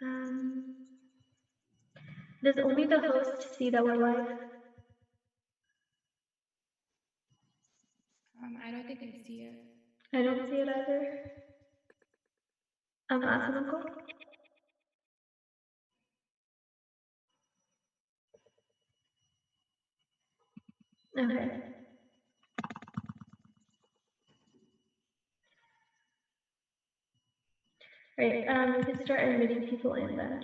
Um, does only the host see that we're live? I don't think I see it. I don't see it either. Awesome, Uncle. Okay. Right, we can start admitting people in then.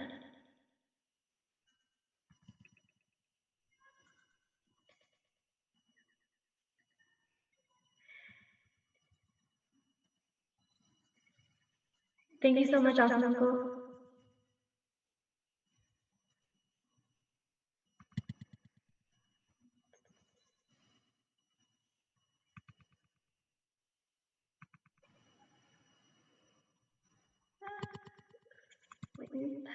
Thank you so much, Awesome Uncle. Wait.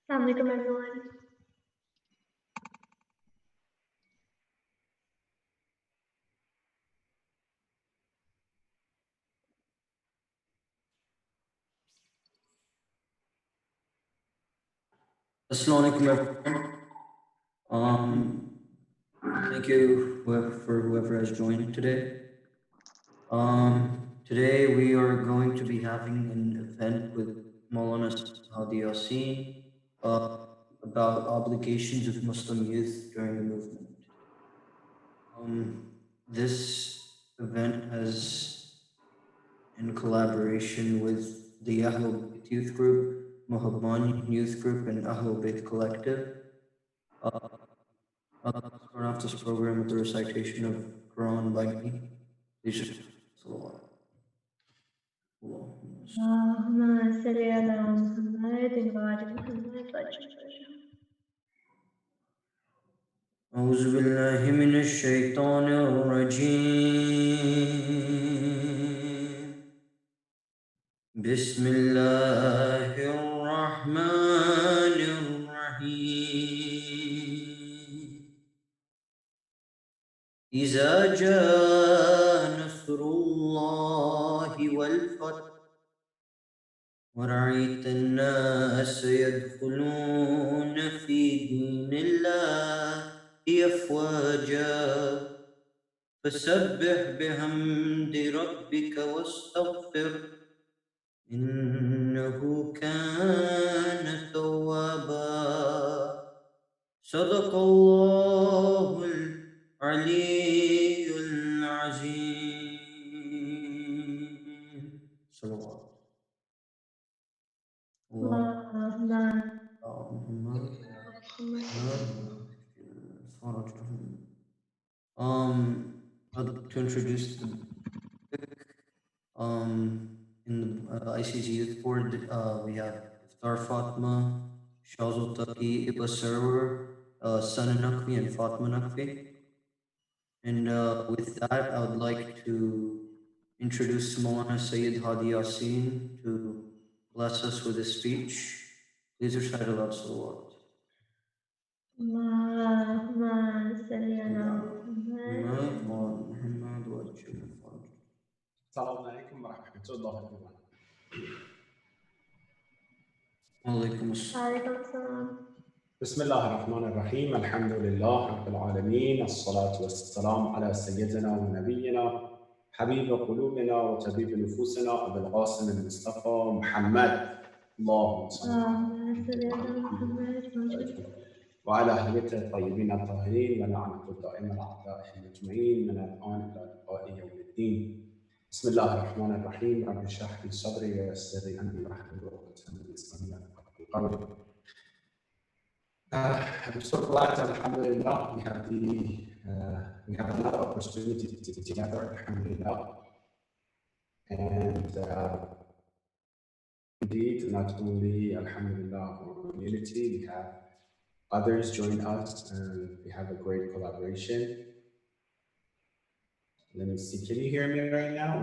Assalamualaikum everyone. Assalamualaikum everyone. Thank you for whoever has joined today. Today we are going to be having an event with Maulana Hadi Yassin about obligations of Muslim youth during the movement. This event has, in collaboration with the Ahlul Bayt Youth Group, Muhabban Youth Group, and Ahlul Bayt Collective. I'll start off this program with the recitation of Quran by me. اللهم صل على محمد وعلى محمد وجل. أعوذ بالله من الشيطان الرجيم. بسم الله الرحمن الرحيم. إذا جاء نصر الله والفتح ورأيت الناس يدخلون في دين الله أفواجا فسبح بحمد ربك واستغفر إنه كان توابا صدق الله العلي العظيم. صلى الله عليه I'd like to introduce the in the ICG Youth Board, we have Iftar Fatma, Shazul Taki, Iba Serwer, Sana Nakvi, and Fatma Nakvi. And with that, I would like to introduce Maulana Sayyid Hadi Yassin to bless us with a speech. Please recite a lot salawat. اللهم صل على محمد. محمد وأجل الفرج. السلام عليكم ورحمة الله وبركاته. وعليكم السلام. وعليكم السلام. بسم الله الرحمن الرحيم. الحمد لله رب العالمين، الصلاة والسلام على سيدنا ونبينا حبيب قلوبنا وطبيب نفوسنا أبي القاسم المصطفى محمد. اللهم صل اللهم صل على محمد وعلى أهل بيته الطيبين الطاهرين، ولعنة الدائمة على أعدائهم أجمعين من الآن إلى لقاء يوم الدين. بسم الله الرحمن الرحيم. رب اشرح لي صدري ويسر لي أمري واحلل عقدة من لساني يفقهوا قولي. I'm so glad, alhamdulillah, we have another opportunity to be together, alhamdulillah. And indeed, not only, alhamdulillah, our community, we have others join us and we have a great collaboration. Let me see, can you hear me right now?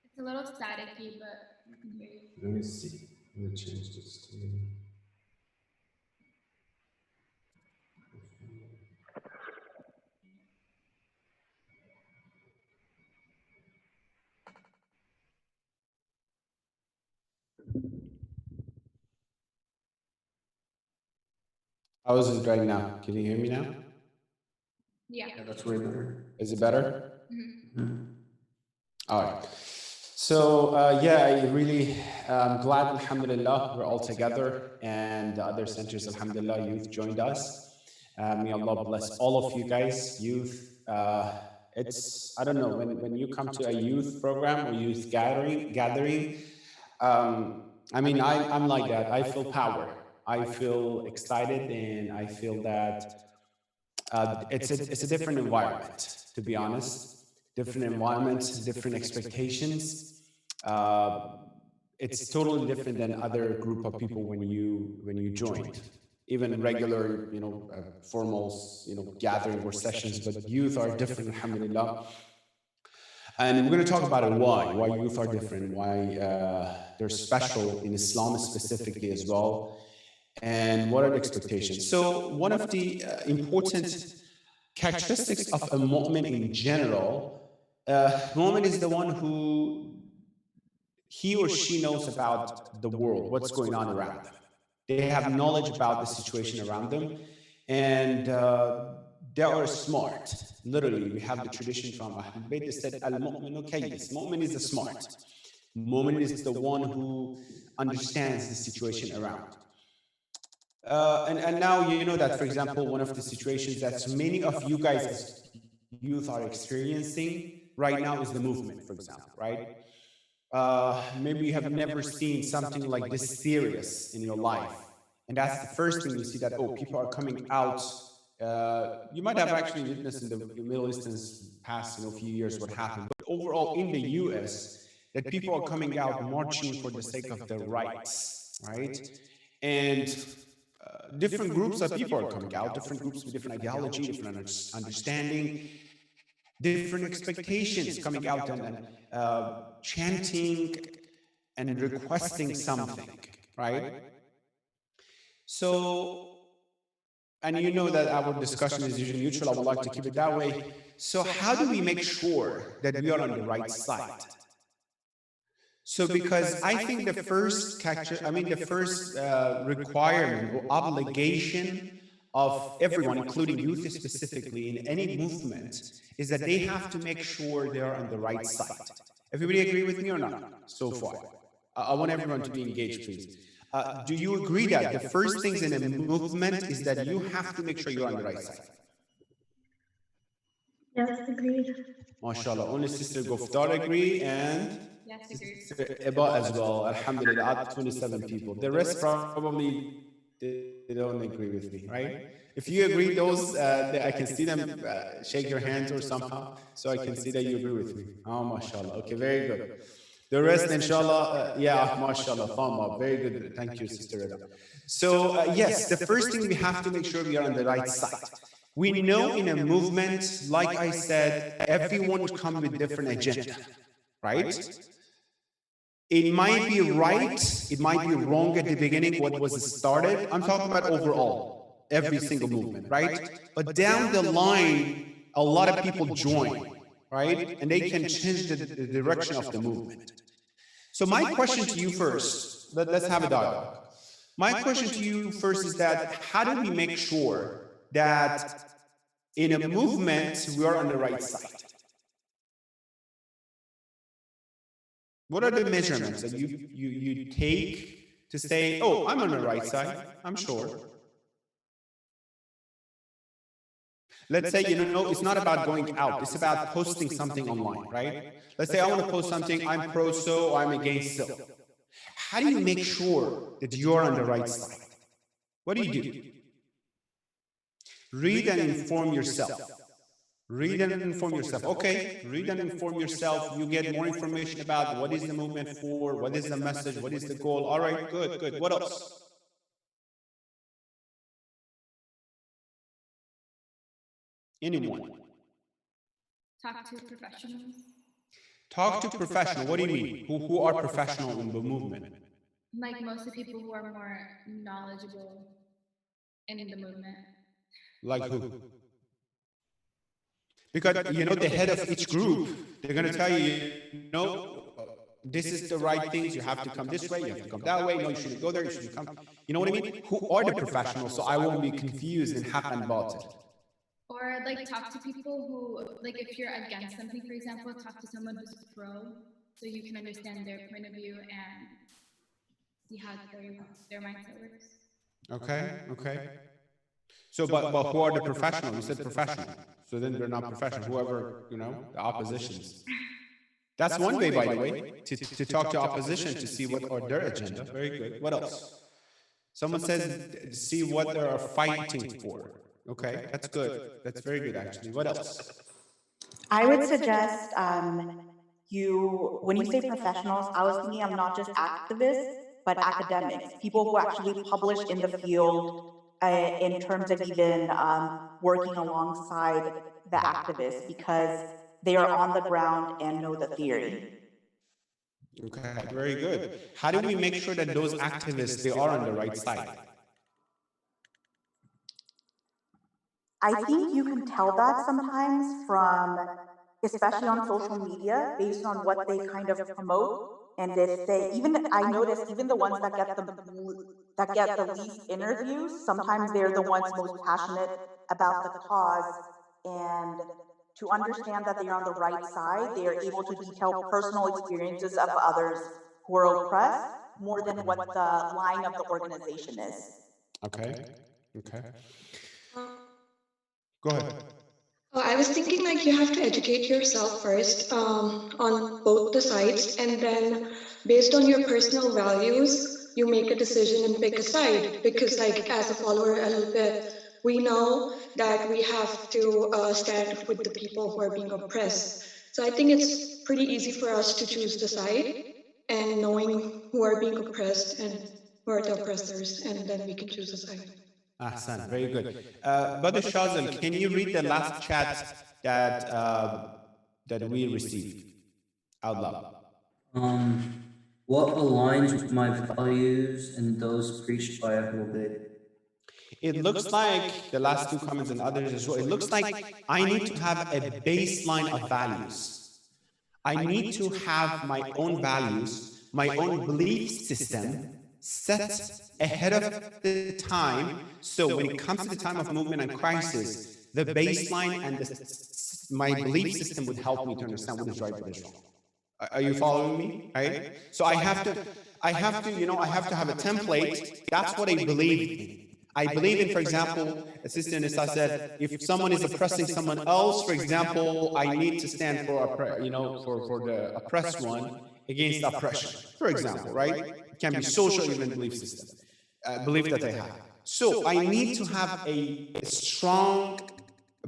It's a little staticky, but I can hear you. Let me see, let me change this to... How is it right now? Can you hear me now? Yeah. Yeah, that's way better. Is it better? Mm-hmm. All right. So, yeah, I really glad, alhamdulillah, we're all together, and the other centers, alhamdulillah, youth joined us. May Allah bless all of you guys. Youth, it's, I don't know, when you come to a youth program or youth gathering, I mean, I'm like that. I feel power. I feel excited, and I feel that it's a different environment, to be honest. Different environments, different expectations. It's totally different than other group of people when you joined. Even regular, formal, gathering or sessions, but youth are different, alhamdulillah. And we're going to talk about it, why youth are different, why they're special in Islam specifically as well, and what are the expectations. So one of the important characteristics of a mu'min in general, mu'min is the one who he or she knows about the world, what's going on around them. They have knowledge about the situation around them, and they are smart. Literally, we have the tradition from Ahlul Bayt that said, Al-mu'minu kayyis. Mu'min is the smart. Mu'min is the one who understands the situation around. And now you know that, for example, one of the situations that many of you guys as youth are experiencing right now is the movement, for example, right? Maybe you have never seen something like this serious in your life. And that's the first thing you see, that, oh, people are coming out. You might have actually witnessed in the Middle Eastern's past few years what happened. But overall in the US, that people are coming out marching for the sake of their rights, right? And different groups of people are coming out, different groups with different ideology, different understanding, different expectations coming out and chanting and requesting something, right? So, and you know that our discussion is usually neutral. I would like to keep it that way. So how do we make sure that we are on the right side? So because I think the first requirement or obligation of everyone, including youth specifically in any movement, is that they have to make sure they are on the right side. Everybody agree with me or not so far? I want everyone to be engaged, please. Do you agree that the first things in a movement is that you have to make sure you're on the right side? Yes, agreed. MashaAllah. Only Sister Goftar agree, and Yes, agreed. Eba as well. Alhamdulillah, out 27 people. The rest probably they don't agree with me, right? If you agree, those I can see them shake your hands or somehow, so I can see that you agree with me. Oh, mashallah. Okay, very good. The rest, inshallah, yeah, mashallah, thumb up. Very good. Thank you, Sister Reda. So, yes, the first thing we have to make sure we are on the right side. We know in a movement, like I said, everyone comes with different agenda, right? It might be right, it might be wrong at the beginning, what was started. I'm talking about overall, every single movement, right? But down the line, a lot of people join, right? And they can change the direction of the movement. So my question to you first, let's have a dialogue. My question to you first is that how do we make sure that in a movement we are on the right side? What are the measurements that you take to say, oh, I'm on the right side, I'm sure. Let's say, it's not about going out, it's about posting something online, right? Let's say I want to post something, I'm pro so, I'm against so. How do you make sure that you're on the right side? What do you do? Read and inform yourself. Read and inform yourself. Okay, read and inform yourself. You get more information about what is the movement for, what is the message, what is the goal. All right, good, good. What else? Anyone? Talk to professionals. Talk to professional. What do you mean? Who are professional in the movement? Like most of the people who are more knowledgeable in the movement. Like who? Because, the head of each group, they're going to tell you, no, this is the right things. You have to come this way. You have to come that way. No, you shouldn't go there. You shouldn't come. You know what I mean? Who are the professionals? So I won't be confused in haq and batil. Or talk to people who, if you're against something, for example, talk to someone who's pro, so you can understand their point of view and see how their mindset works. Okay, okay. So, but who are the professionals? You said professional. So then they're not professional. Whoever, the oppositions. That's one way, by the way, to talk to opposition to see what are their agenda. Very good. What else? Someone says, see what they are fighting for. Okay, that's good. That's very good, actually. What else? I would suggest when you say professionals, I was thinking of not just activists, but academics, people who actually publish in the field in terms of even working alongside the activists, because they are on the ground and know the theory. Okay, very good. How do we make sure that those activists, they are on the right side? I think you can tell that sometimes from, especially on social media, based on what they kind of promote. And if they, I noticed even the ones that get the least interviews, sometimes they're the ones most passionate about the cause. And to understand that they're on the right side, they are able to detail personal experiences of others who are oppressed more than what the line of the organization is. Okay, okay. Go ahead. I was thinking you have to educate yourself first on both the sides, and then based on your personal values, you make a decision and pick a side. Because as a follower a little bit, we know that we have to stand with the people who are being oppressed. So I think it's pretty easy for us to choose the side and knowing who are being oppressed and who are the oppressors, and then we can choose a side. Ahsan, very good. Brother Shazil, can you read the last chat that we received out loud? What aligns with my values and those preached by Ahlul Bayt? It looks like the last two comments and others as well. It looks like I need to have a baseline of values. I need to have my own values, my own belief system set ahead of the time, so when it comes to the time of movement and crisis, the baseline and my belief system would help me to understand what is right, what is wrong. Are you following me? Right? So I have to have a template. That's what I believe in. I believe in, for example, Assistant Nisa said, if someone is oppressing someone else, for example, I need to stand for the oppressed one against oppression, for example, right? It can be social, even belief system. Belief that I have. So I need to have a strong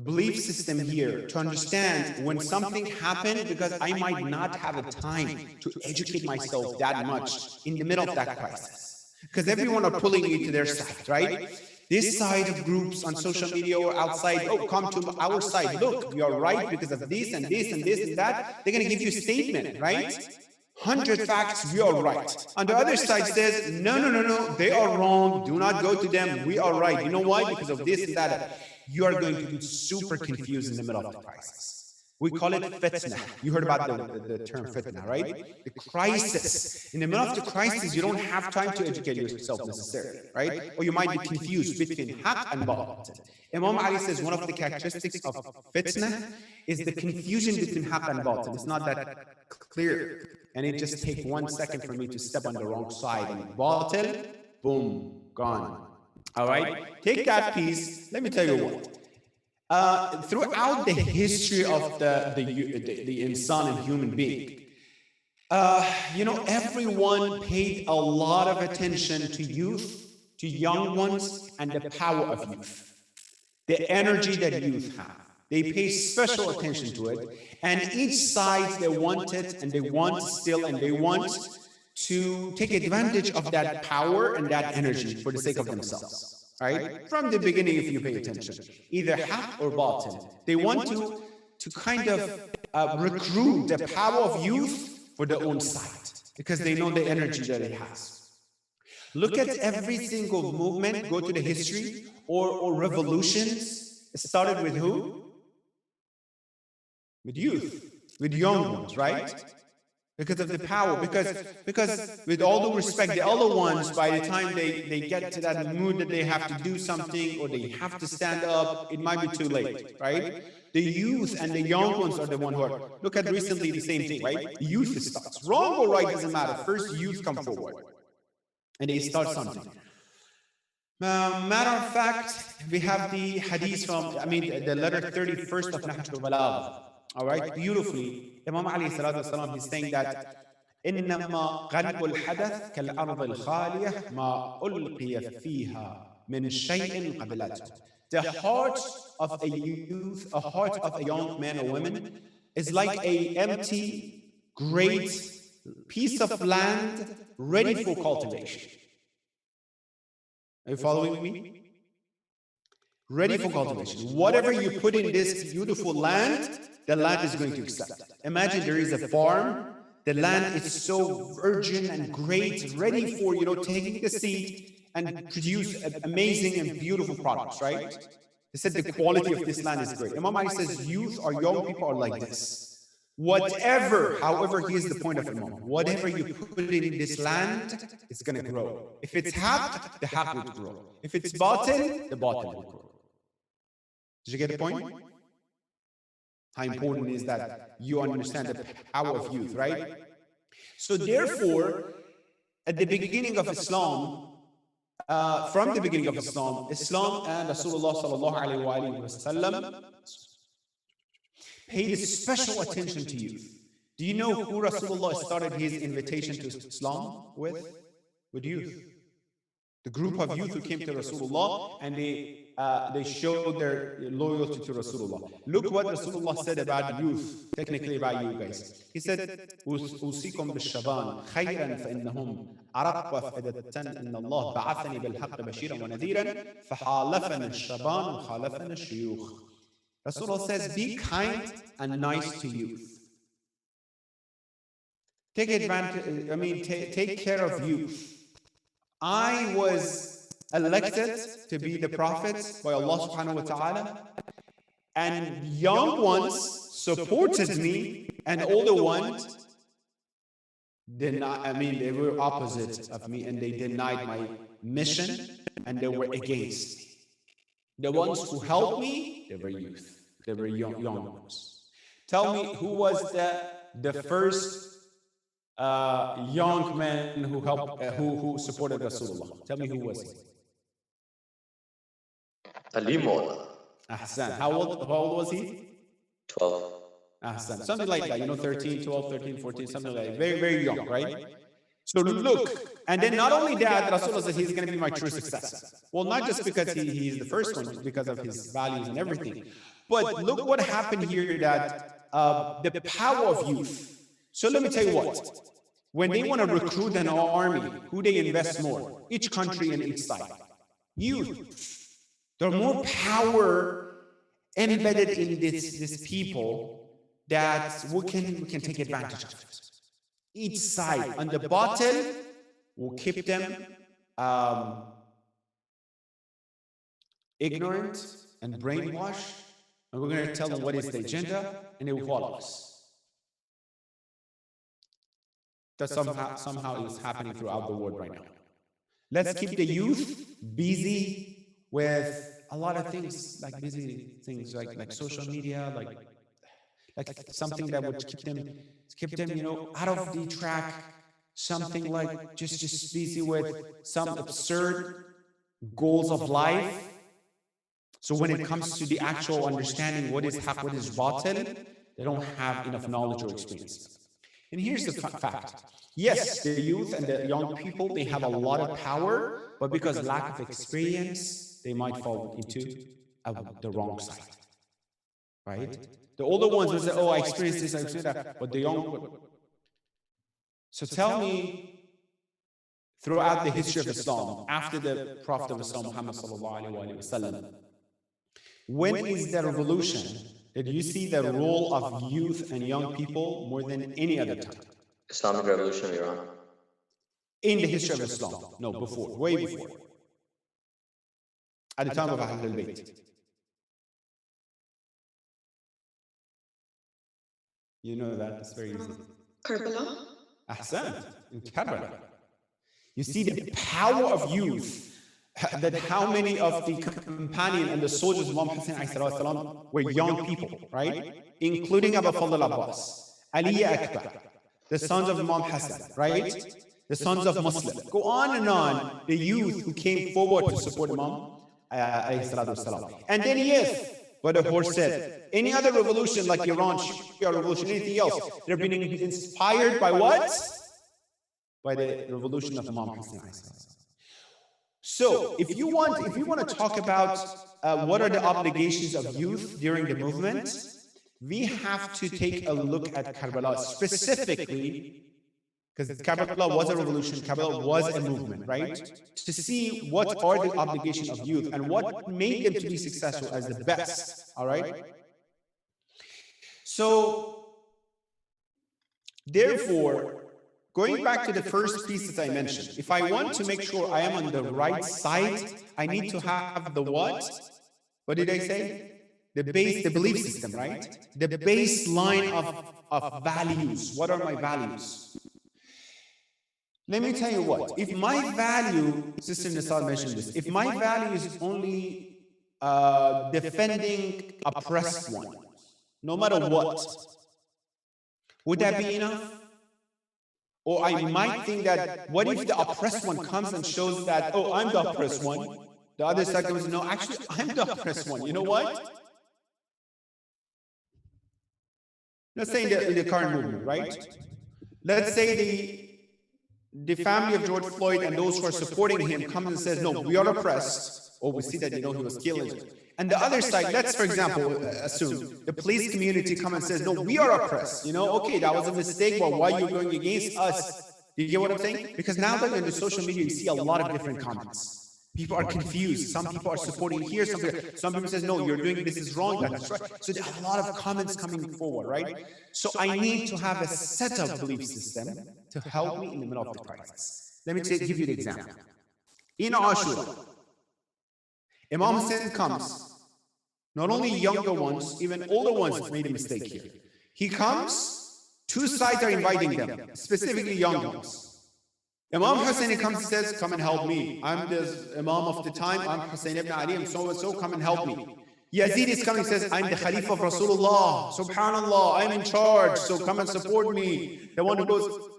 belief system here to understand when something happened, because I might not have a time to educate myself that much in the middle of that crisis. Because everyone are pulling you to their side, right? This side of groups on social media or outside, oh, come to our side. Look, we are right because of this and this and this and that. They're going to give you a statement, right? 100 facts, we are right. On the other side says, no, they are wrong. Do not go to them. We are right. You know why? Because of this and that. You are going to be super confused in the middle of the crisis. We call it fitna. You heard about the term fitna, right? The crisis. In the middle of the crisis, you don't have time to educate yourself necessarily, right? Or you might be confused between haqq and batil. Imam Ali says one of the characteristics of fitna is the confusion between haqq and batil. It's not that clear. And it just takes 1 second for me to step on the wrong side. And batil, boom, gone. All right? Take that piece. Let me tell you what. Throughout the history of the insan and human being, everyone paid a lot of attention to youth, to young ones, and the power of youth, the energy that youth have. They pay special attention to it, and each side they wanted, and they want still, and they want to take advantage of that power and that energy for the sake of themselves. Right? From the beginning, if you pay attention, either haqq or batil. They want to kind of recruit the power of youth for their own side because they know the energy that it has. Look at every single movement, go to the history or revolutions. It started with who? With youth, with young ones, right? Because of the power, because with all due respect, the older ones, by the time they get to that mood that they have to do something or they have to stand up, it might be too late, right? The youth and the young ones are the one who are, look at recently the same thing, right? Youth starts. Wrong or right doesn't matter. First, youth come forward and they start something. Matter of fact, we have the hadith the letter 31st of Nahj al-Balagh. All right, beautifully. Imam Ali والسلام, he's saying that إنما قلب الحدث كالأرض الخالية ما ألقي فيها من شيء قبلته. The heart of a youth, a heart of a young man or woman, is like a empty, great piece of land ready for cultivation. Are you following me? Ready for cultivation. Whatever you put in this beautiful land, the land is going to accept. Imagine there is a farm. The land is so virgin and great, ready for, taking the seed and produce amazing and beautiful products, right? They said the quality of this land is great. Imam Ali says youth or young people are like this. However, here's the point of Imam. Whatever you put in this land, it's going to grow. If it's haqq, the haqq will grow. If it's batil, the batil will grow. Did you get the point? How important is that you understand the power of youth, right? So therefore, at the beginning of Islam, from the beginning of Islam and Rasulullah sallallahu alaihi wasallam paid special attention to youth. Do you know who Rasulullah started his invitation to Islam with? With youth. The group of youth who came to Rasulullah and they showed their loyalty to Rasulullah. Look what Rasulullah said about youth, technically about you guys. He said, أوصيكم بالشبان خيرا فإنهم أرق وأفئدة إن الله بعثني بالحق بشيرا ونذيرا فحالفنا الشبان وخالفنا الشيوخ. Rasulullah says, be kind and nice to youth. Take advantage, take care of youth. I was elected to be the prophet by Allah subhanahu wa ta'ala, and young ones supported me, and older ones they were opposite of me, and they denied my mission, and they were against me. The ones who helped me, they were youth, they were young ones. Tell me, who was the first young man who helped, who supported Rasulullah? Tell me, who was he? Ali Mawla. Ahsan. How old was he? 12. Ahsan. Something like that, 13, 12, 13, 14, something like that. Very, very young, right? So look, and then not only that, Rasulullah says he's going to be my true successor. Well, not just because he is the first one, because of his values and everything. But look what happened here, that the power of youth. So let me tell you what. When they want to recruit an army, who they invest more? Each country and each side. Youth. There are more power embedded in this people that we can take advantage of it. each side. On the bottom, will keep them ignorant and brainwashed, and we're going to tell them what is the agenda, and they will follow us. That somehow is happening throughout the world right now. Let's keep the youth busy with a lot of things, like like social media, like something that would keep them, you know, out of the track. Something like just busy with some absurd goals of life. So when it comes to the actual understanding what is haq, what is batil, they don't have enough knowledge or experience. And here's the fact. Yes, the youth and the young people, they have a lot of power, but because lack of experience, they might fall into the wrong side, right? The older ones will say, oh, I experienced this, I experienced that, but the young... So tell me, throughout the history of Islam, after the Prophet of Islam, Muhammad sallallahu alaihi wasallam, when is the revolution that you see the role of youth and young people more than any other time? Islamic Revolution of Iran. In the history of Islam. No, before, way before. At the time of Ahlul Bayt. You know that, it's very easy. Karbala? Ahsan, in Karbala. You see the power of youth, that how many of the companions and the soldiers of Imam Hussein were young people, right? Including Abu Fadl Abbas, Ali Akbar, the sons of Imam Hassan, right? The sons of Muslim. Go on and on, the youth who came forward to support Imam and then yes, but the horse said, any other revolution like Iran, Shia revolution, anything else, they're being inspired by what? By the revolution of Imam Hussein. So if you want to talk about what are the obligations of youth during the movement, we have to take a look at Karbala specifically, because Karbala was a revolution, Karbala was a movement, right? To see what are the obligations of youth and what made them to be successful as the best, all right? So, therefore, going back to the first piece that I mentioned, if I want to make sure I am on the right side, I need to have the what? What did I say? The belief system, right? The baseline of values. What are my values? Let me tell you what, if my value, Sister Nisal mentioned this, if my value is only defending oppressed one, no matter what, would that be enough? Or I might think that, what if the oppressed one comes and shows that, oh, I'm the oppressed one? The other side comes, no, actually, I'm the oppressed one. You know what? Let's say in the current movement, right? Let's say the family of George Floyd and those who are supporting him comes and says, no, we are oppressed, or we see that, you know, he was killed. And the other side, let's, for example, assume the police community come and says, no, we are oppressed. You know, okay, that was a mistake, but why are you going against us? Do you get what I'm saying? Because now that in the social media, you see a lot of different comments. People are confused. Some people are supporting here. Some people says, no, you're doing this is wrong. That's right. So there are a lot of comments coming forward, right? So I need to have a set of belief system to help me in the middle of the crisis. Let me give you the example. In Ashura, Imam Hussein comes. Not only younger ones, even older ones made a mistake here. He comes, two sides are inviting them, specifically young ones. Imam Hussein comes and says, come and help me. I'm the Imam of the time, I'm Hussein ibn Ali, and so, come and help me. Yazid is coming and says, I'm the Khalifa of Rasulullah, subhanallah, I'm in charge, so come and support me. The one who goes,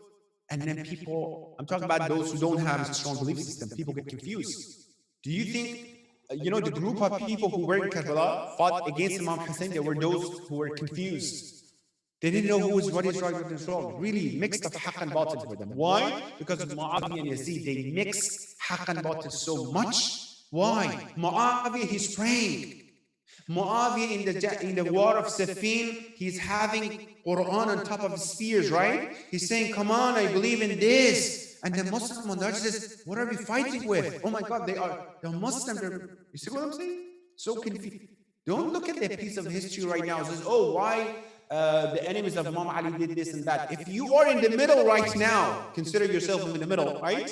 and then people, I'm talking about those who don't have a strong belief system, people get confused. Do you think, you know, the group of people who were in Karbala fought against Imam Hussein, there were those who were confused. They didn't know what is right, what is wrong. Really mixed up haqq and batil for them. Why? Because of Muawiyah and Yazid, they mix haqq and batil so much. Why? Muawiyah, he's praying. Muawiyah in the war of Siffin, he's having Quran on top of his spears, right? He's saying, come on, I believe in this. And the Muslim on the other says, what are we fighting with? Oh my God, they're Muslims. You see what I'm saying? So confused. Don't look at that piece of history right now. It says, oh, why the enemies of Imam Ali did this and that. If you are in the middle right now, consider yourself in the middle, right?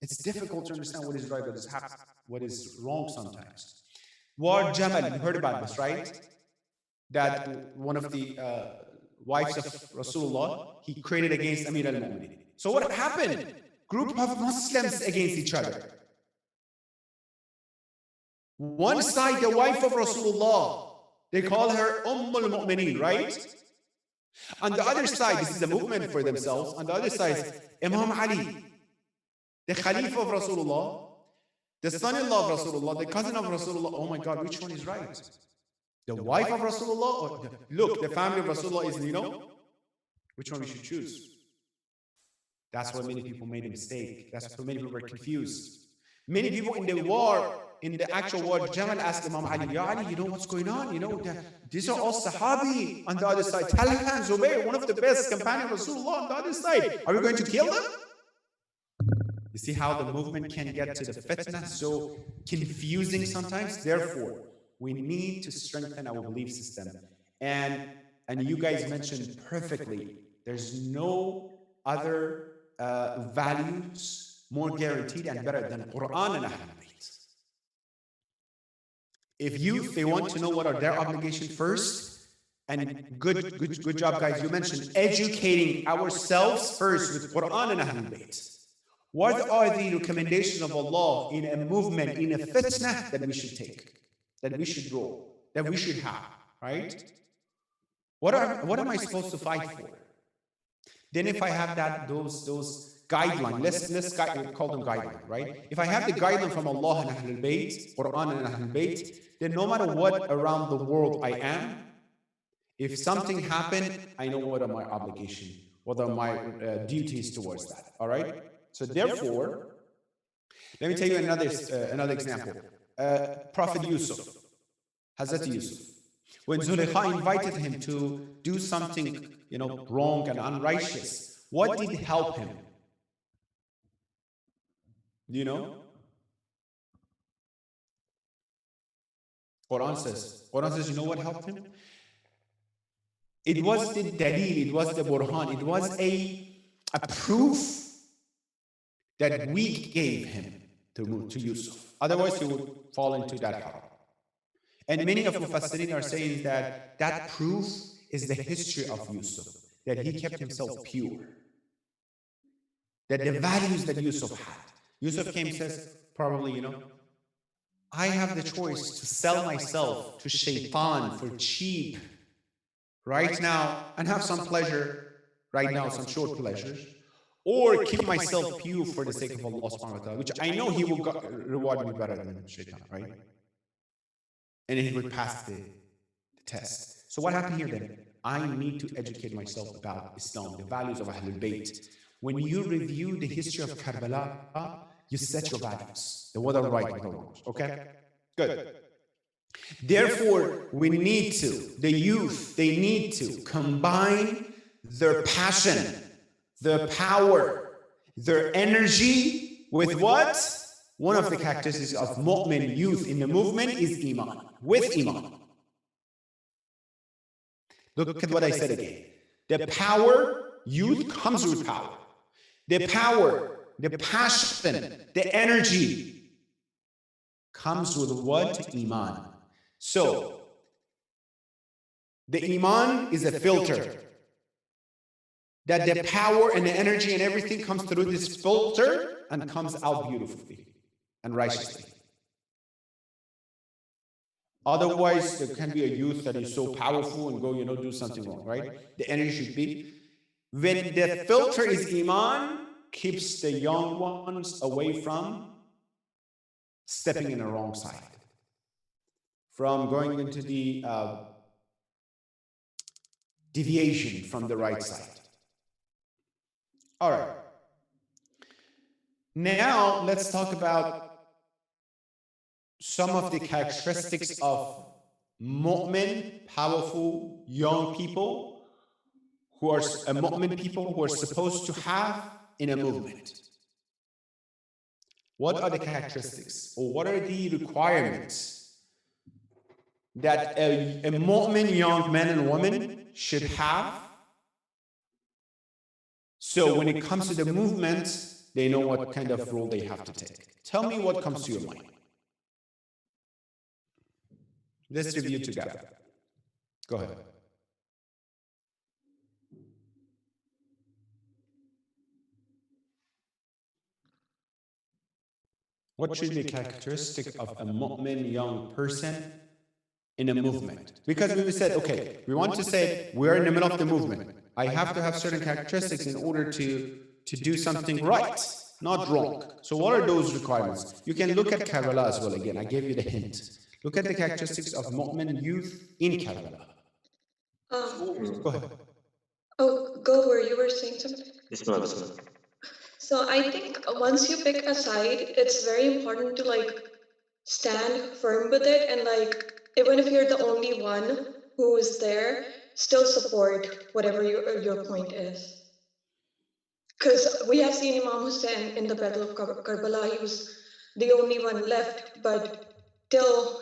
It's difficult to understand what is right, what is wrong sometimes. War Jamal, you heard about this, right? That one of the wives of Rasulullah, he created against Amir al-Mu'minin. So what happened? Group of Muslims against each other. One side, the wife of Rasulullah, they call her al-Mu'minin, right? On the other side, this is a movement for themselves. On the other side, Imam Ali, the Khalifa of Rasulullah, the son-in-law of Rasulullah, the cousin of Rasulullah. Oh my God, which one is right? The wife of Rasulullah? Or look, the family of Rasulullah is, which one we should choose? That's why many people made a mistake. That's why many people were confused. Many people in the war, in the actual war, Jamal asked Imam Ali, Ya Ali, you know what's going on? These are all Sahabi on the other side. Talha, Zubayr, one of the best companions of Rasulullah on the other side. Are we going to kill them? You see how the movement can get to the fitna so confusing sometimes? Therefore, we need to strengthen our belief system. And you guys mentioned perfectly, there's no other values more guaranteed and better than Quran and Ahlul Bayt. If youth, they want to know what are their obligations first, and good job, guys. You mentioned educating ourselves first with Quran and Ahlul Bayt. What are the recommendations of Allah in a movement, in a fitna that we should take, that we should draw, that we should have, right? What am I supposed to fight for? Then if I have those guidelines, let's call them guidelines, right? If I have the guideline from Allah and Ahlul Bayt, Quran and Ahlul Bayt, then no matter what around the world I am, if something happened, I know what are my obligations, what are my duties towards that, all right? So therefore, let me tell you another example. Prophet Yusuf, Hazrat Yusuf, when Zulaykha invited him to do something, wrong and unrighteous, what did help him? Do you know? Quran says, you know what helped him? It was the dalil, it was the burhan, it was a proof that we gave him to Yusuf. Otherwise, he would fall into that haram. And many of Mufassirin are saying that proof is the history of Yusuf, that he kept himself pure, that the values that Yusuf had. Yusuf came and says, probably, I have the choice to sell myself to shaitan for cheap right now and have some pleasure right now, some short pleasures, or keep myself pure for the sake of Allah subhanahu wa ta'ala, which I know he will reward me better than shaitan, right? And he would pass the test. So what happened here then? I need to educate myself about Islam, the values of Ahlul Bayt. When you review the history of Karbala, you set your values, the what are right and the wrong. Okay? Good. Therefore, we need to, the youth, they need to combine their passion, their power, their energy with what? One of the characteristics of mu'min youth in the movement is iman, with iman. Look at what I said again. The power, youth comes with power. The power, the passion, the energy comes with what? Iman. So, the iman is a filter. That the power and the energy and everything comes through this filter and comes out beautifully and righteously. Otherwise, there can be a youth that is so powerful and go, do something wrong, right? The energy should be. When the filter is iman, keeps the young ones away from stepping in the wrong side, from going into the deviation from the right side. All right. Now, let's talk about some of the characteristics of mu'min, powerful young people who are mu'min people who are supposed to have in a movement. What are the characteristics or what are the requirements that a mu'min young man and woman should have. So when it comes to the movement, they know what kind of role they have to take. Tell me what comes to your mind. Let's review together. Go ahead. What should be a characteristic of a mu'min young person in a movement? Because we said, okay, we want to say we're in the middle of the movement. I have to have certain characteristics in order to do something right, not wrong. So what are those requirements? You can look at Kerala as well. Again, I gave you the hint. Look at the characteristics of mu'min youth in Kerala. Go ahead. Oh, go where you were saying something. Bismillah. So I think once you pick a side, it's very important to like stand firm with it, and like even if you're the only one who is there, still support whatever your point is. Because we have seen Imam Hussein in the Battle of Karbala, he was the only one left, but till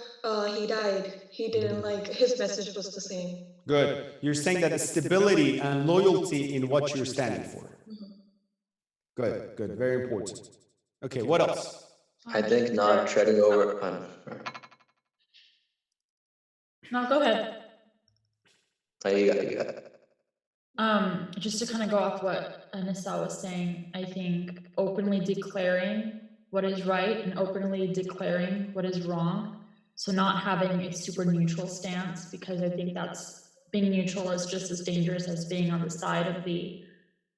he died, he didn't like, his message was the same. Good. You're saying that stability and loyalty in what you're standing for. Good, good, very important. Okay, what else? I think not treading over. No, go ahead. You got it. Just to kind of go off what Anissa was saying, I think openly declaring what is right and openly declaring what is wrong. So not having a super neutral stance, because I think that's being neutral is just as dangerous as being on the side of the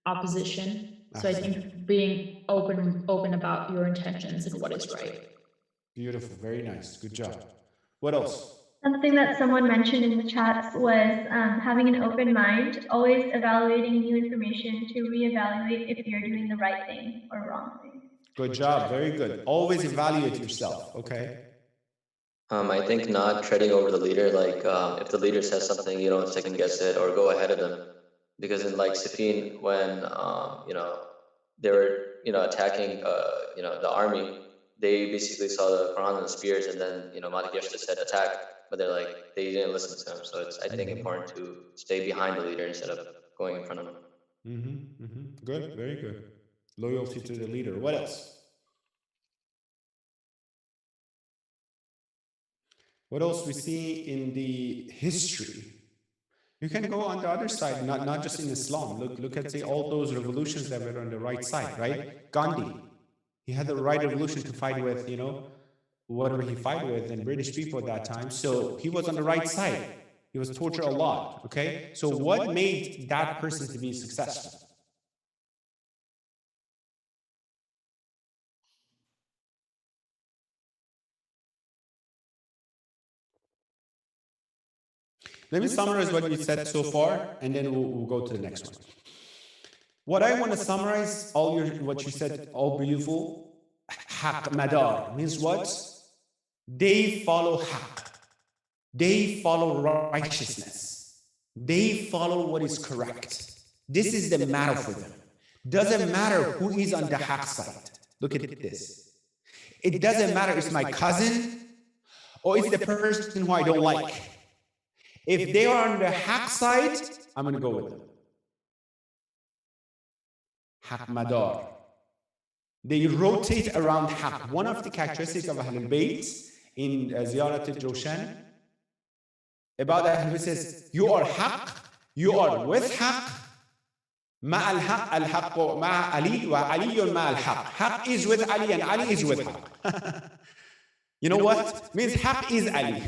opposition. So I think being open about your intentions and what is right. Beautiful, very nice, good job. What else? Something that someone mentioned in the chats was having an open mind, always evaluating new information to reevaluate if you're doing the right thing or wrong thing. Good job, very good. Always evaluate yourself, okay? I think not treading over the leader. Like if the leader says something, you don't second guess it or go ahead of them. Because in like Siffin, when they were attacking the army, they basically saw the Quran and the spears, and then Malik Yashta said attack, but they didn't listen to him. So it's I think important to stay behind the leader instead of going in front of him. Good, very good. Loyalty to the leader. What else? What else we see in the history? You can go on the other side, not just in Islam. Look at, say, all those revolutions that were on the right side, right? Gandhi, he had the right revolution to fight with, whatever he fight with, and British people at that time. So he was on the right side. He was tortured a lot, okay? So what made that person to be successful? Let me summarize what you said so far, and then we'll go to the next one. What I want to summarize, what you said, all beautiful. Haq madar means what? They follow haq. They follow righteousness. They follow what is correct. This is the matter for them. Doesn't matter who is on the haq side. Look at this. It doesn't matter if it's my cousin or it's the person who I don't like. If they are on the haq side, I'm going to go with them. Haq madar. They rotate around haq. One of the characteristics of Ahlul Bayt in Ziyarat al-Joshan about Ahlul Bayt says, you are haq, you are with haq, مع الحق الحق مع علي وعلي مع الحق. Haq is with Ali and Ali is with haq. You know what? Means haq is Ali.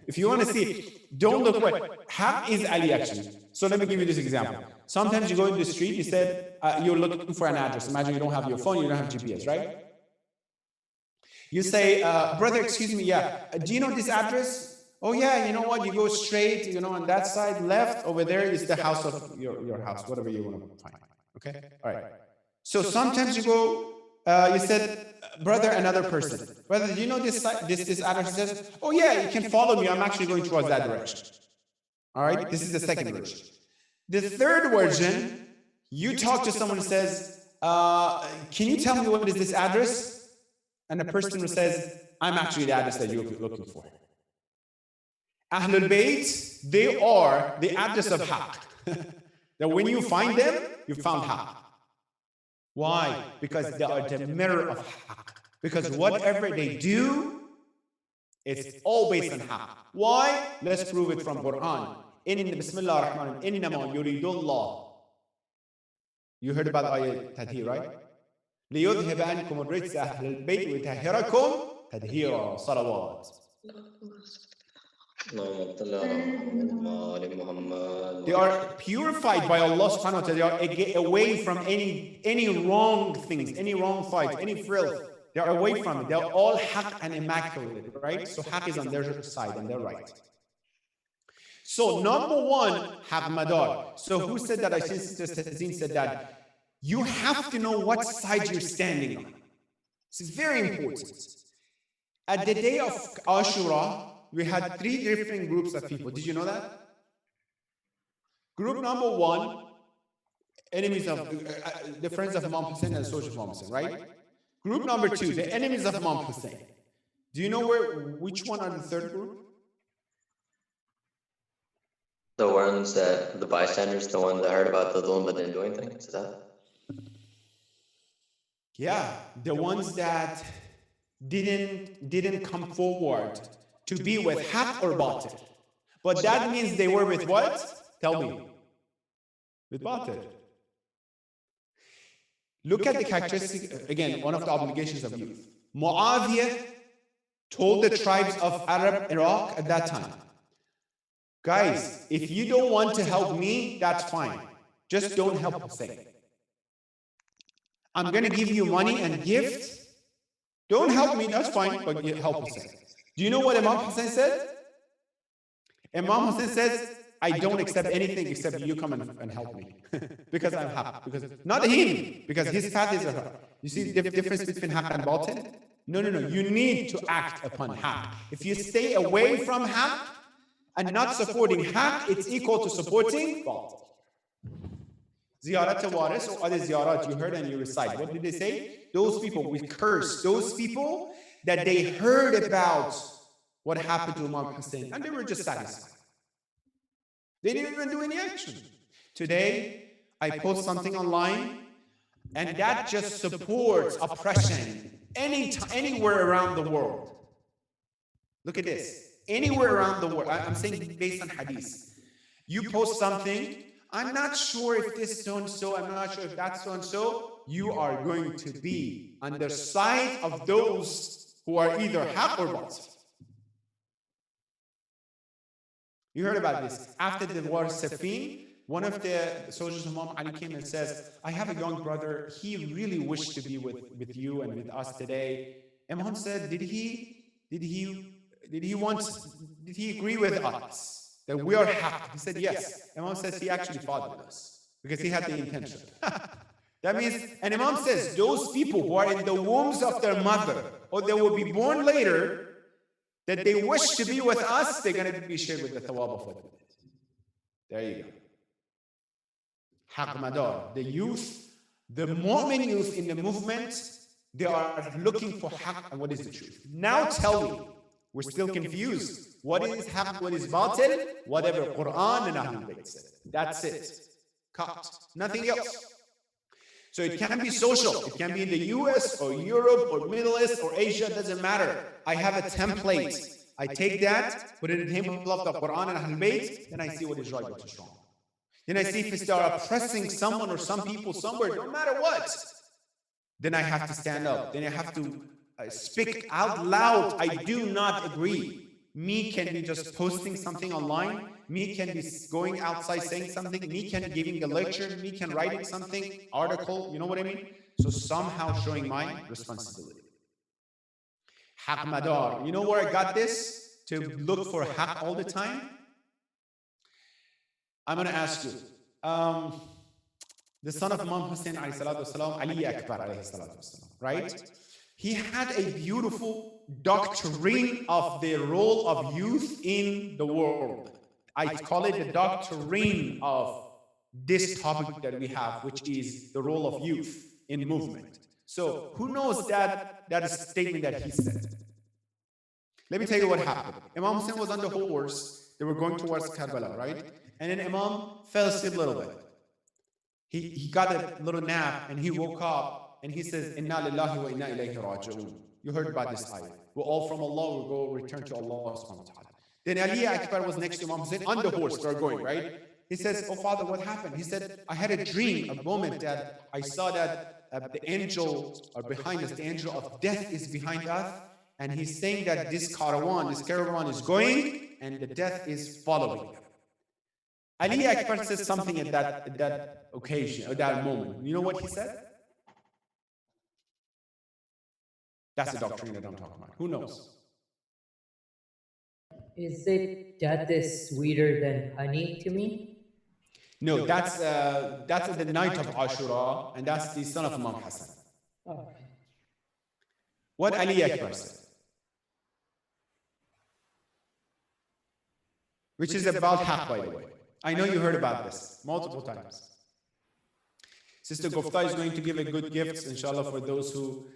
If you want to see, don't look what haq is Ali actually. So let me give you this example. Sometimes you go in the street, you said you're looking for an address. Imagine you don't have your phone, you don't have GPS, right? You say, brother, excuse me, yeah. Do you know this address? Oh yeah, you know what? You go straight, on that side, left, over there is the house of your house, whatever you want to find. Okay? All right. So sometimes you go, you said, brother, another person. Brother, do you know this address? Says, oh yeah, you can follow me. I'm actually going towards that direction. All right? This is the second version. The third version, you talk to someone who says, can you tell me what is this address? And the person who says, I'm actually the address that you're looking for. Ahlul Bayt, they are the address of Haqq. That when you find them, you found Haqq. Why? Because they are the mirror of Haqq. Because whatever they do, it's all based on Haqq. Why? Let's prove it from Quran. Bismillah ar-Rahman ar-Rahim. Innama yuridullah. You heard about ayat Tathir, right? لِيُذْهِبَ عَنْكُمُ الرِّجْسَ أَهْلَ الْبَيْتِ وَيُطَهِّرَكُمْ تَطْهِيرًا. Salawat. They are purified by Allah subhanahu wa ta'ala. They are away from any wrong things, any wrong thoughts, any filth. They are away from it. They are all haqq and immaculate, right? So haqq is on their side, on their right. So number one, haqq madar. So who said that? I think Sister Tazeen said that. You have to know what side you're standing on. It's very important. At the day of Ashura, we had 3 different groups of people. Did you know that? Group number 1, enemies of the friends of Imam Hussein and the soldiers of Imam Hussein, right? Group number 2, the enemies of Imam Hussein. Do you know which one are the third group? The ones that, the bystanders, the one that heard about the dhulm but didn't do anything, is that? Yeah, the ones that didn't come forward to be with haqq or batil. But that means they were with what? Tell me. With batil. Look at the characteristic, again, one of the obligations of youth. Muawiyah told the tribes of Arab Iraq at that time, guys, if you don't want to help me, that's fine. Just don't help Hussein. I'm going to give you money and gift. Don't help me, that's fine, but help Hussein. Do you know what Imam Hussein said? Imam Hussein says, I don't accept anything except you come and help me. Because I'm haqq. Because not him, because his path is a haqq. You see the difference between haqq and batil? No. You need to act upon haqq. If you stay away from haqq and not supporting haqq, it's equal to supporting batil. Ziyarat waris or other ziyarat you heard and you recite. What did they say? Those people, we curse those people that they heard about what happened to Imam Hussein and they were just satisfied. They didn't even do any action. Today, I post something online and that just supports oppression anywhere around the world. Look at this. Anywhere around the world. I'm saying based on hadith. You post something, I'm not sure if this so-and-so, I'm not sure if that's so-and-so, you are going to be on the side of those who are either haqq or batil. You heard about this. After the war of Siffin, one of the soldiers of Imam Ali came and says, I have a young brother, he really wished to be with you and with us today. Imam said, did he agree with us? That we are haqq. He said, yes. Imam says he actually fought with us because he had the intention. That means, and Imam says, those people who are in the wombs of their mother or they will be born later, that they wish to be with us, they're going to be shared with the thawab of what we did. There you go. Haqq madar. The youth, the Mu'min youth in the movement, they are looking for haqq and what is the truth. Now tell me, we're still confused. What is haqq, what is batil? Whatever Quran and Ahlul Bayt said. That's it. Cut. Nothing else. So it can be social. It can be in the US or Europe or Middle East or Asia. It doesn't matter. I have a template. I take that, put it in the table of the Quran and Ahlul Bayt, then I see what is right, what is wrong. Then I see if they are oppressing someone or some people somewhere, no matter what. Then I have to stand up. Then I have to speak out loud. I do not agree. Me can be just posting something online. Me can be going outside saying something. Me can be giving a lecture. Me can writing something, article. You know what I mean? So somehow showing my responsibility. Haqq madar. You know where I got this? To look for haqq all the time? I'm going to ask you. The son of Imam Hussein, Ali Akbar, right? He had a beautiful doctrine of the role of youth in the world. I call it the doctrine of this topic that we have, which is the role of youth in movement. So who knows that statement that he said? Let me tell you what happened. Imam Hussein was on the horse they were going towards Karbala, right? And then Imam fell asleep a little bit. He got a little nap and he woke up and he says, Inna lillahi wa inna ilayhi raji'un. You heard about this ayah. We're all from Allah, we'll go return to Allah subhanahu wa ta'ala. Then Ali Akbar was next to Imam Hussein on the horse, they're going, right? He says, oh father, what happened? He said, I had a dream, a moment that I saw that the angel are behind us, the angel of death is behind us. And he's saying that this caravan is going and the death is following them. Ali Akbar says something at that occasion, or that moment. You know what he said? That's the doctrine that I'm talking about. Who knows? Is it death is sweeter than honey to me? No, that's the night of Ashura, and that's the son of Imam Hassan. Oh. What Ali Akbar said, which is about haqq, by the way. I know you heard about this multiple times. Sister Gufta is going to give a good gift, inshallah, for those who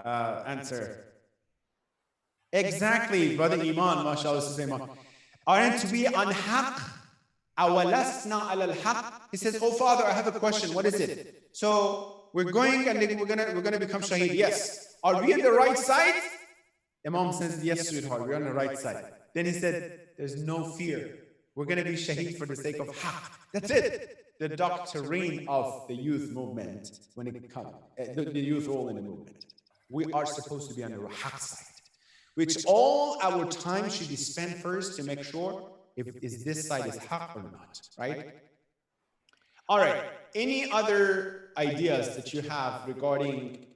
answer. Exactly, brother Iman, mashallah, Sister Iman. Aren't we on haqq? Awalasna al haqq? He says, oh father, I have a question. What is it? So we're going and we're gonna become shaheed. Yes. Are we on the right side? Imam says, yes, sweetheart, we're on the right side. Then he said, there's no fear. We're going to be shaheed for the sake of haqq. That's it. The doctrine of the youth movement, when it comes, the youth role in the movement. We are supposed to be on the haqq side, which all our time should be spent first to make sure if this side is haqq or not, right? All right. Any other ideas that you have regarding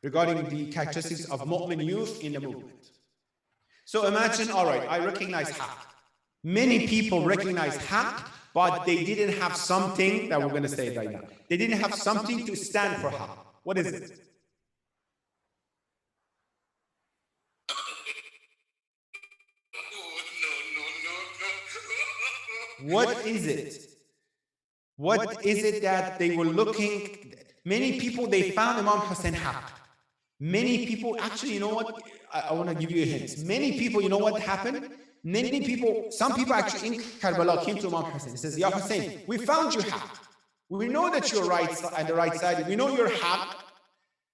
the characteristics of mu'min youth in the movement? So imagine, all right, I recognize haqq. Many people recognize haqq, but they didn't have something that we're going to say right now. They didn't have something to stand for haqq. What is it? What is it? What is it that they were looking? Many people, they found Imam Hussein haqq. Many people, actually, you know what? I want to give you a hint. Many people, you know what happened? Many people, some people actually in Karbala came to Imam Hussein. He says, Ya Hussein, we found you haqq. We know that you're right on the right side. We know you're haqq.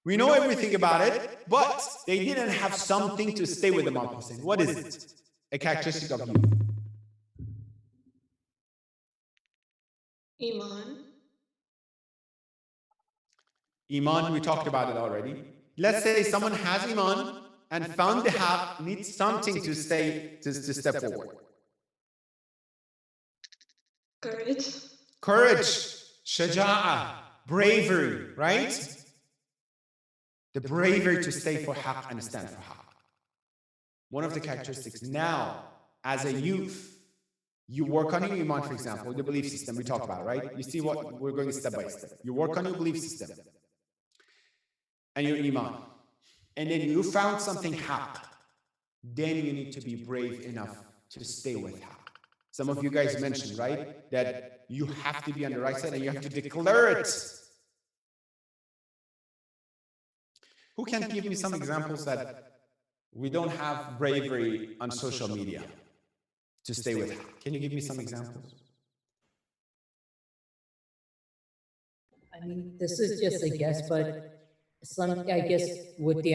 We know everything about it, but they didn't have something to stay with Imam Hussein. What is it? A characteristic of you. Iman. Iman, we talked about it already. Let's say someone has Iman and found the haqq, needs something to stay, to step forward. Courage. Courage, shaja'ah, bravery, right? The bravery to stay for haqq and stand for haqq. One of the characteristics. Now, as a youth, you work on your Iman, for example, the belief system we talk about, right? You see what we're going step by step. You work on your belief system and your Iman. And then you found something haqq. Then you need to be brave enough to stay with haqq. Some of you guys mentioned, right, that you have to be on the right side and you have to declare it. Who can give me some examples that we don't have bravery on social media to stay with haqq? Can you give me some examples? I mean, this is just a guess, but I guess with the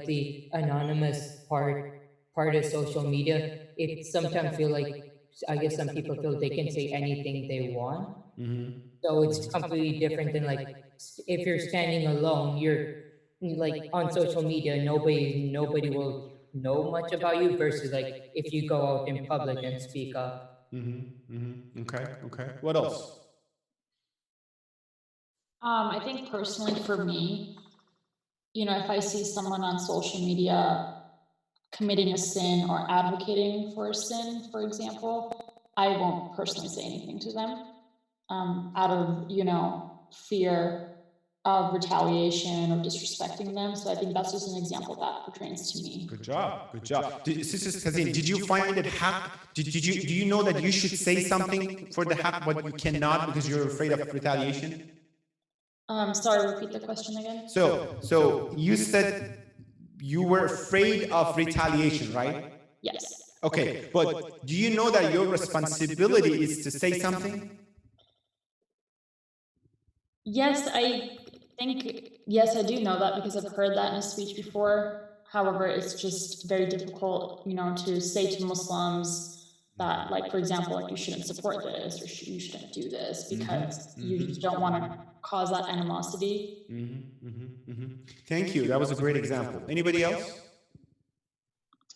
the anonymous part of social media, it sometimes feel like, I guess some people feel they can say anything they want. Mm-hmm. So it's completely different than like if you're standing alone, you're like on social media, nobody will know much about you versus like if you go out in public and speak up. Mm-hmm. Mm-hmm. Okay. What else? I think personally for me, if I see someone on social media committing a sin or advocating for a sin, for example, I won't personally say anything to them out of, fear of retaliation or disrespecting them. So I think that's just an example that pertains to me. Good job. Sister Kazin, did you find it haqq? Do you know that you should say something for the haqq, but you cannot because you're afraid of retaliation? Sorry, repeat the question again. So you said you were afraid of retaliation, right? Yes. Okay, but do you know that your responsibility is to say something? Yes, I think, yes, I do know that because I've heard that in a speech before. However, it's just very difficult, to say to Muslims that, like, for example, like, you shouldn't support this or you shouldn't do this because you just don't want to cause that animosity. Thank you. That was a great example. Anybody else?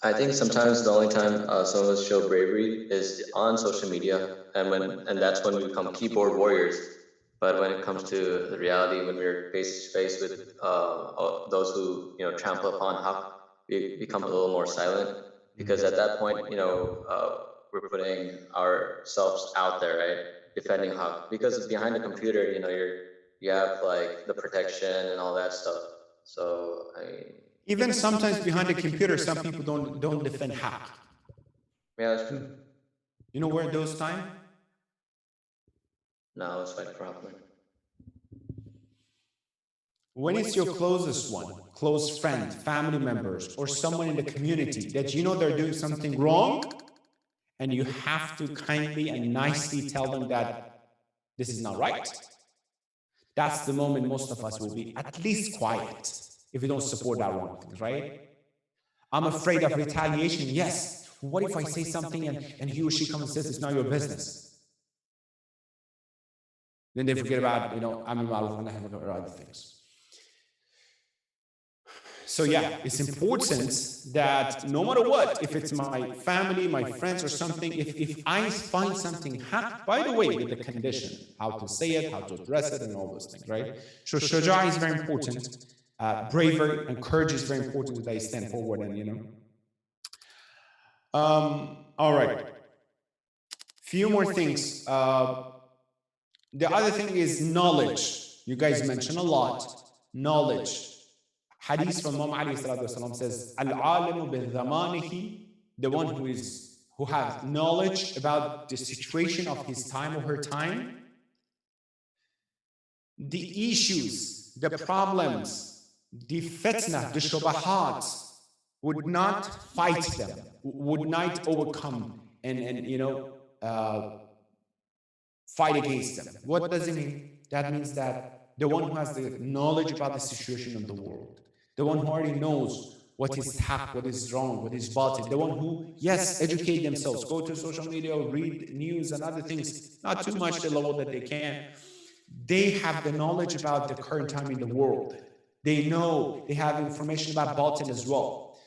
I think sometimes the only time some of us show bravery is on social media, and that's when we become keyboard warriors. But when it comes to the reality, when we're face to face with those who trample upon haq, we become a little more silent, because at that point we're putting ourselves out there, right, defending haq. Because behind the computer, you have like the protection and all that stuff. So even sometimes behind the computer, some people don't defend haq. Yeah, that's true. You know where those time? No, it's like properly. When it's your closest one, close friend, family members, or someone in the community that you know they're doing something wrong, and you have to kindly and nicely tell them that this is not right. That's the moment most of us will be at least quiet if we don't support that wrong thing, right? I'm afraid of retaliation. Yes. What if I say something and he or she comes and says it's not your business? Then they forget about, I'm involved and I have other things. So yeah, it's important that no matter what, if it's my family, my friends or something, if I find something haq, by the way, with the condition, how to say it, how to address it, and all those things, right? So shaja is very important. Bravery and courage is very important that I stand forward and, all right. Few more things. The other thing is knowledge. You guys mention a lot. Knowledge. Hadith from Imam Ali says, Al-alimu bil-dhamanihi, the one who has knowledge about the situation of his time or her time, the issues, the problems, the fitna, the shubahat, would not fight them, would not overcome and fight against them. What does it mean? That means that the one who has the knowledge about the situation of the world, the one who already knows what is haq, what is wrong, what is batil, the one who, yes, educate themselves, go to social media, read news and other things, not too much, the level that they can. They have the knowledge about the current time in the world. They know, they have information about batil as well.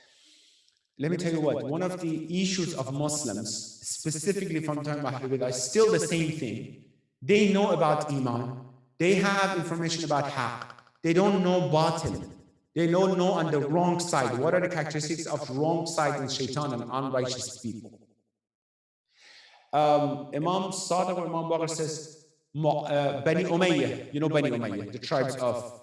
Let me tell you what, one of the issues of Muslims, specifically from time of Ahlul Bidah, is still the same thing. They know about Iman. They have information about haq. They don't know batil. They don't know on the wrong side. What are the characteristics of wrong side and shaitan and unrighteous people? Imam Sadiq or Imam Baqir says, Bani Umayyah, you know Bani Umayyah, the tribes of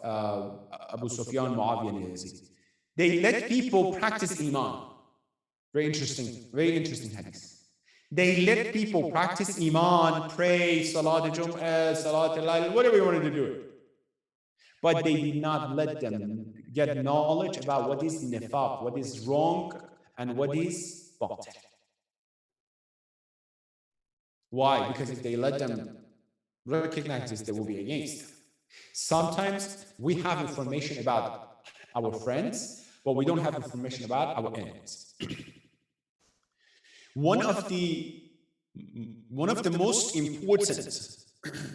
Abu Sufyan, Muawiyah, and Yazid. They let people practice Iman. Very interesting hadith. They let people practice Iman, pray, Salat al-Jum'ah, Salat al-Layl, whatever you wanted to do it. But they did not let them get knowledge about what is nifaq, what is wrong, and what is batil. Why? Because if they let them recognize this, they will be against them. Sometimes we have information about our friends, but we don't have information about our enemies. One of the most important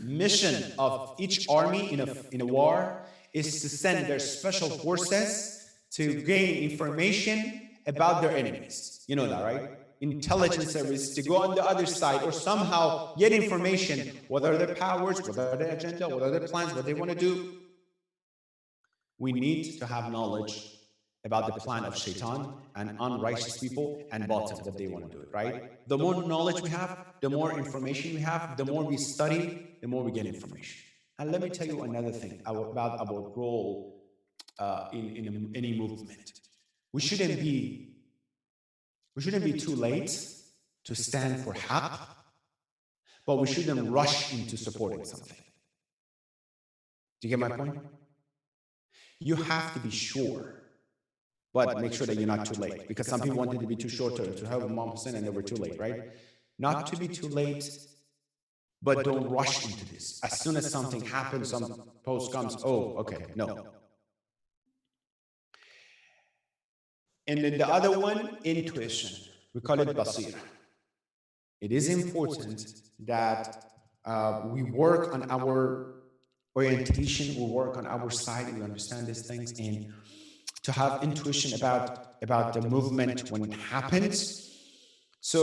mission of each army in a war is to send their special forces to gain information about their enemies. You know that, right? Intelligence service to go on the other side or somehow get information, what are their powers, what are their agenda, what are their plans, what they want to do. We need to have knowledge about the plan of shaitan and unrighteous people and batil that they want to do it, right? The more knowledge we have, the more information we have, the more we study, the more we get information. And let me tell you another thing about our role in any movement. We shouldn't be too late to stand for haq, but we shouldn't rush into supporting something. Do you get my point? You have to be sure but make sure that you're not too late, because some people wanted to be too short to help Imam Hussein and they were too late, right? Not to be too late, but don't rush into this. As soon as something happens, some post comes, oh, okay, no. And then the other one, intuition. We call it basira. It is important that we work on our orientation, we work on our side, we understand these things, and to have intuition about the movement when it happens. So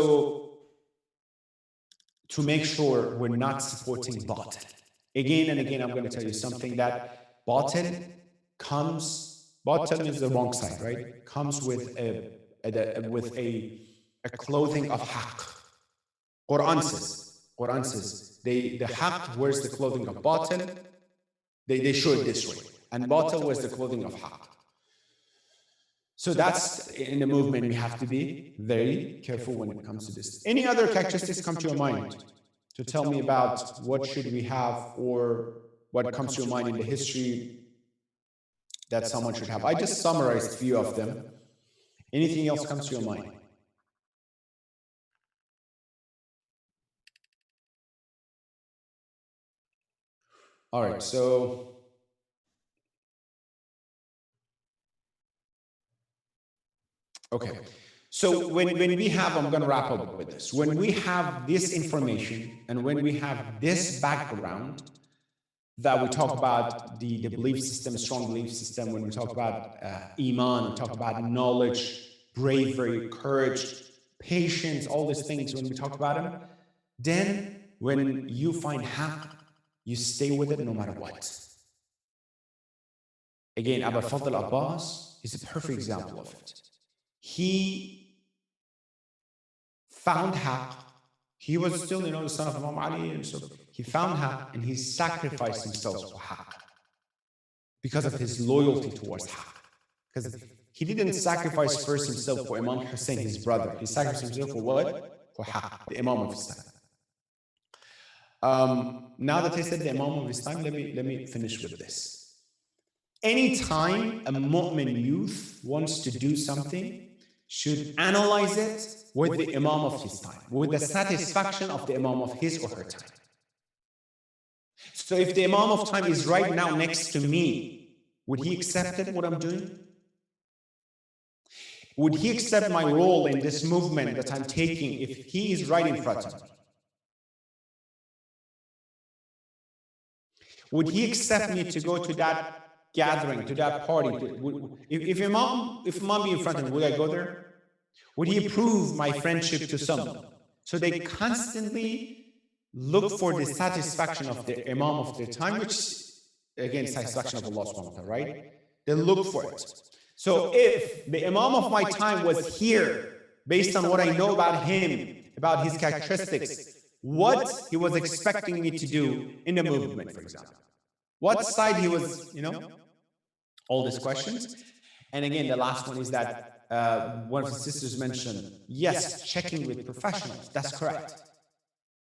to make sure we're not supporting batil. Again and again, I'm going to tell you something that batil means the wrong side, right? Comes with a clothing of haqq. Quran says, the haqq wears the clothing of batil. They show it this way. And batil wears the clothing of haqq. So that's in the movement, we have to be very careful when it comes to this. Any other characteristics come to your mind to tell me about what should we have or what comes to your mind in the history that someone should have? I just summarized a few of them. Anything else comes to your mind? All right, so okay. So when we have, I'm going to wrap up with this. When we have this information and when we have this background that we talk about the belief system, strong belief system, when we talk about iman, we talk about knowledge, bravery, courage, patience, all these things, when we talk about them, then when you find haqq, you stay with it no matter what. Again, Abu Fadl Abbas is a perfect example of it. He found haqq. He was still, the son of Imam Ali, and so he found haqq and he sacrificed himself for haqq because of his loyalty towards haqq. Because he didn't sacrifice first himself for Imam Hussein, his brother. He sacrificed himself for what? For haqq, the Imam of his time. Now that I said the Imam of his time, let me finish with this. Anytime a mu'min youth wants to do something, should analyze it with the Imam of his time, with the satisfaction of the Imam of his or her time. So if the Imam of time is right now next to me, would he accept it, what I'm doing? Would he accept my role in this movement that I'm taking if he is right in front of me? Would he accept me to go to that gathering, to that party? If Imam be in front of me, would I go there? Would he approve my friendship to someone? So they constantly look for the satisfaction of the Imam of their time, which, again, satisfaction of Allah subhanahu wa ta'ala, right? They look for it. So if the Imam of my time was here, based on what I know about him, about his characteristics, what he was expecting me to do in the movement, for example. What side he was, all these questions. And again, the last one is that one of the sisters mentioned, yes, checking with professionals. That's correct.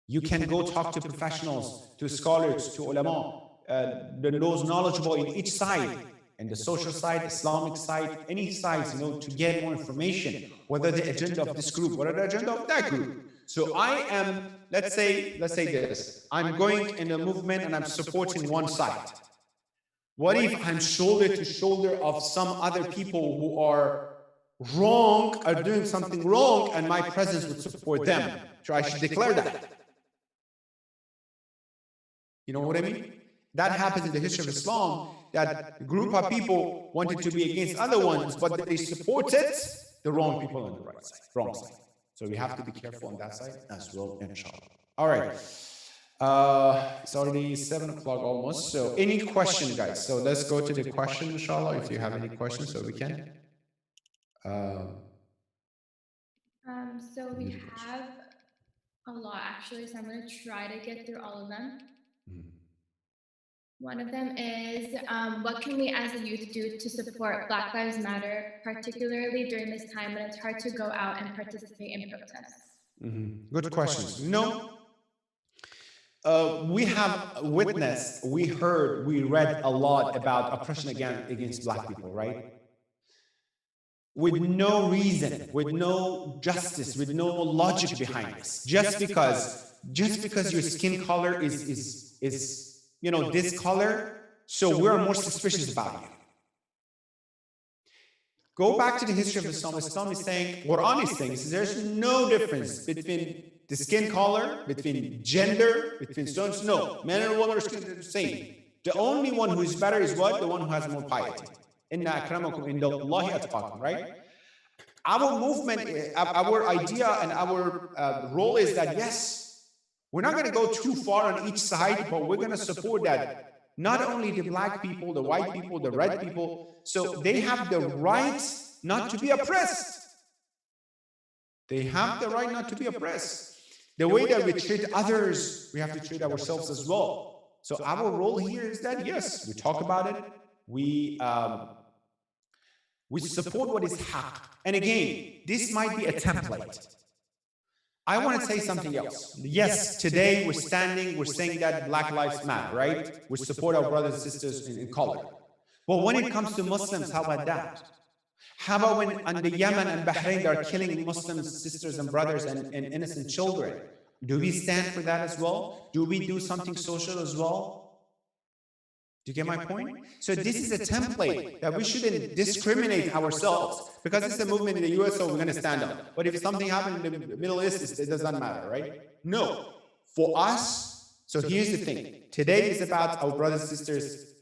You can go talk to professionals, to scholars, to ulama, those knowledgeable in each side, and the social side, Islamic side, any sides, to get more information, whether the agenda of this group, whether the agenda of that group. So I am, let's say this, I'm going in a movement and I'm supporting one side. What if I'm shoulder to shoulder of some other people who are wrong, are doing something wrong, and my presence would support them? So I should declare that. You know what I mean? That happens in the history of Islam, that a group of people wanted to be against other ones, but they supported the wrong people on the right side, wrong side. So we have to be careful on that side as well, inshallah. All right. It's already 7 o'clock almost. So any question, guys? So let's go to the question, inshallah, if you have any questions, so we can. So we have a lot, actually, so I'm going to try to get through all of them. One of them is, what can we as a youth do to support Black Lives Matter, particularly during this time when it's hard to go out and participate in protests? Good questions. We have witnessed, we heard, we read a lot about oppression against Black people, right? with no reason, with no justice, with no logic behind this. Just because your skin color is this color, so we're more suspicious about you. Go back to the history of Islam. Islam is saying, Quran is saying, there's no difference between the skin color, between gender, between stones. No, men and women are the same. The only one who is better is what? The one who has more piety. Inna akramakum indallahi atqakum, right? Our movement, our idea and our role is that, yes, we're not going to go too far on each side, but we're going to support that. Not only the black people, the white people, the red people, so they have the right not to be oppressed. They have the right not to be oppressed. The way that we treat others, we have to treat ourselves as well. So our role here is that, yes, we talk about it, we support what is haq. And again, this might be a template. I want to say something else. Yes, today we're saying that Black Lives Matter, right? We support our brothers and sisters in color. But when it comes to Muslims, how about that? How about when in the Yemen and Bahrain they are killing Muslim sisters and brothers and innocent children? Do we stand for that as well? Do we do something social as well? Do you get my point? So this is a template that we shouldn't discriminate ourselves because it's a movement in the US, so we're going to stand up. But if something happened in the Middle East, it doesn't matter, right? No. For us, so here's the thing. Today is about our brothers and sisters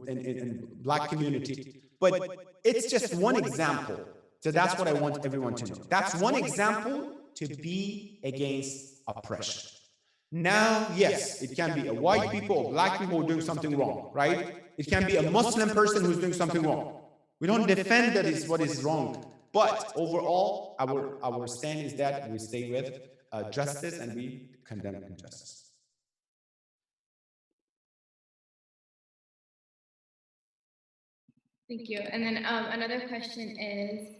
in Black community, but it's just one example. So that's what I want everyone to know. That's one example to be against oppression. Now, yes, it can be a white people or black people who are doing something wrong, right? It can be a Muslim person who's doing something wrong. We don't defend that is what is wrong. But overall, our stand is that we stay with justice and we condemn injustice. Thank you. And then another question is,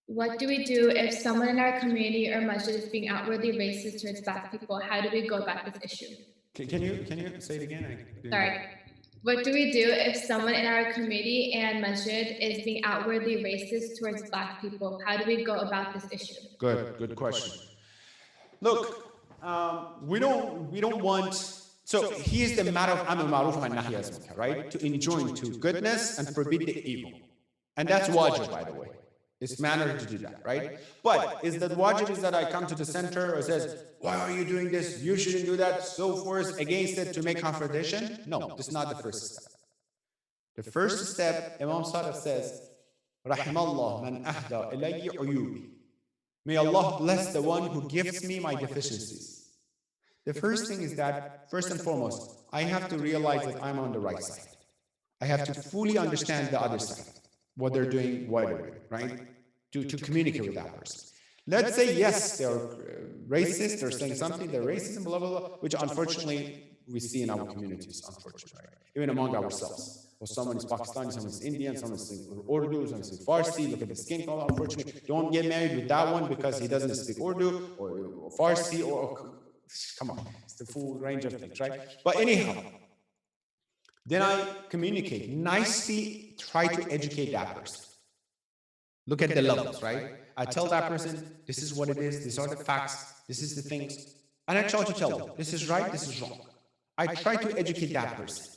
what do we do if someone in our community or masjid is being outwardly racist towards black people? How do we go about this issue? Can you say it again? Sorry. What do we do if someone in our community and masjid is being outwardly racist towards black people? How do we go about this issue? Good question. Look, we don't want. So here's the matter of Amr Ma'ruf and Nahy Anil Munkar, right? To enjoin to goodness and forbid the evil, and that's wajib, by the way. It's manner to do that, right? But is that wajib is that I come to the center or says, why are you doing this? You shouldn't do that. So forth against it to make confrontation? No, this is not the first step. The first step, Imam Sadiq says, Rahimallah man ahda ilayya uyubi. May Allah bless the one who gives me my deficiencies. The first thing is that, first and foremost, I have to realize that I'm on the right side. I have to fully understand the other side. What they're doing, why they're doing, right? To communicate with that person. Let's say, yes, they're racist, they're saying something, they're racist, blah, blah, blah, which unfortunately we see in our communities, unfortunately, right? Even among ourselves. Or someone is Pakistani, someone is Indian, someone is Urdu, someone is Farsi, look at the skin color, unfortunately. Don't get married with that one because he doesn't speak Urdu or Farsi or come on, it's the full range of things, right? But anyhow, then I communicate nicely, try to educate that person. Look at the levels, right? I tell that person, this is what it is, these are the facts, this is the things. And I try to tell them, this is right, this is wrong. I try to educate that person.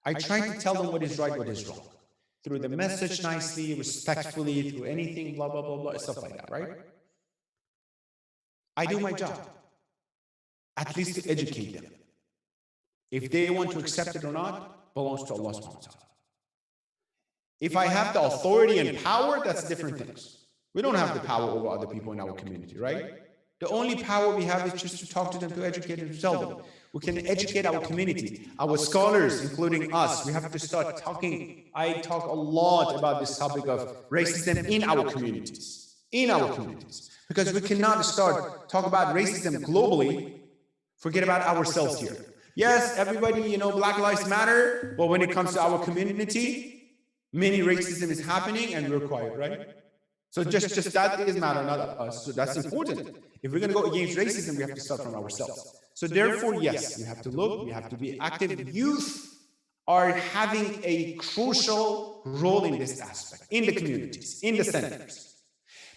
I try to tell them what is right, what is wrong. Through the message nicely, respectfully, through anything, blah, blah, blah, blah, stuff like that, right? I do my job. At least to educate them. If they want to accept it or not, belongs to Allah subhanahu wa ta'ala. If I have the authority and power, that's different things. We don't have the power over other people in our community, right? The only power we have is just to talk to them, to educate them, to tell them. We can educate our community, our scholars, including us. We have to start talking. I talk a lot about this topic of racism in our communities. Because we cannot start talk about racism globally, forget about ourselves here. Yes, everybody, Black Lives Matter, but when it comes to our community, many racism is happening and we're quiet, right? So just that is matter, not us. So that's important. If we're going to go against racism, we have to start from ourselves. So therefore, yes, we have to look, we have to be active youth. are having a crucial role in this aspect, in the communities, in the centers,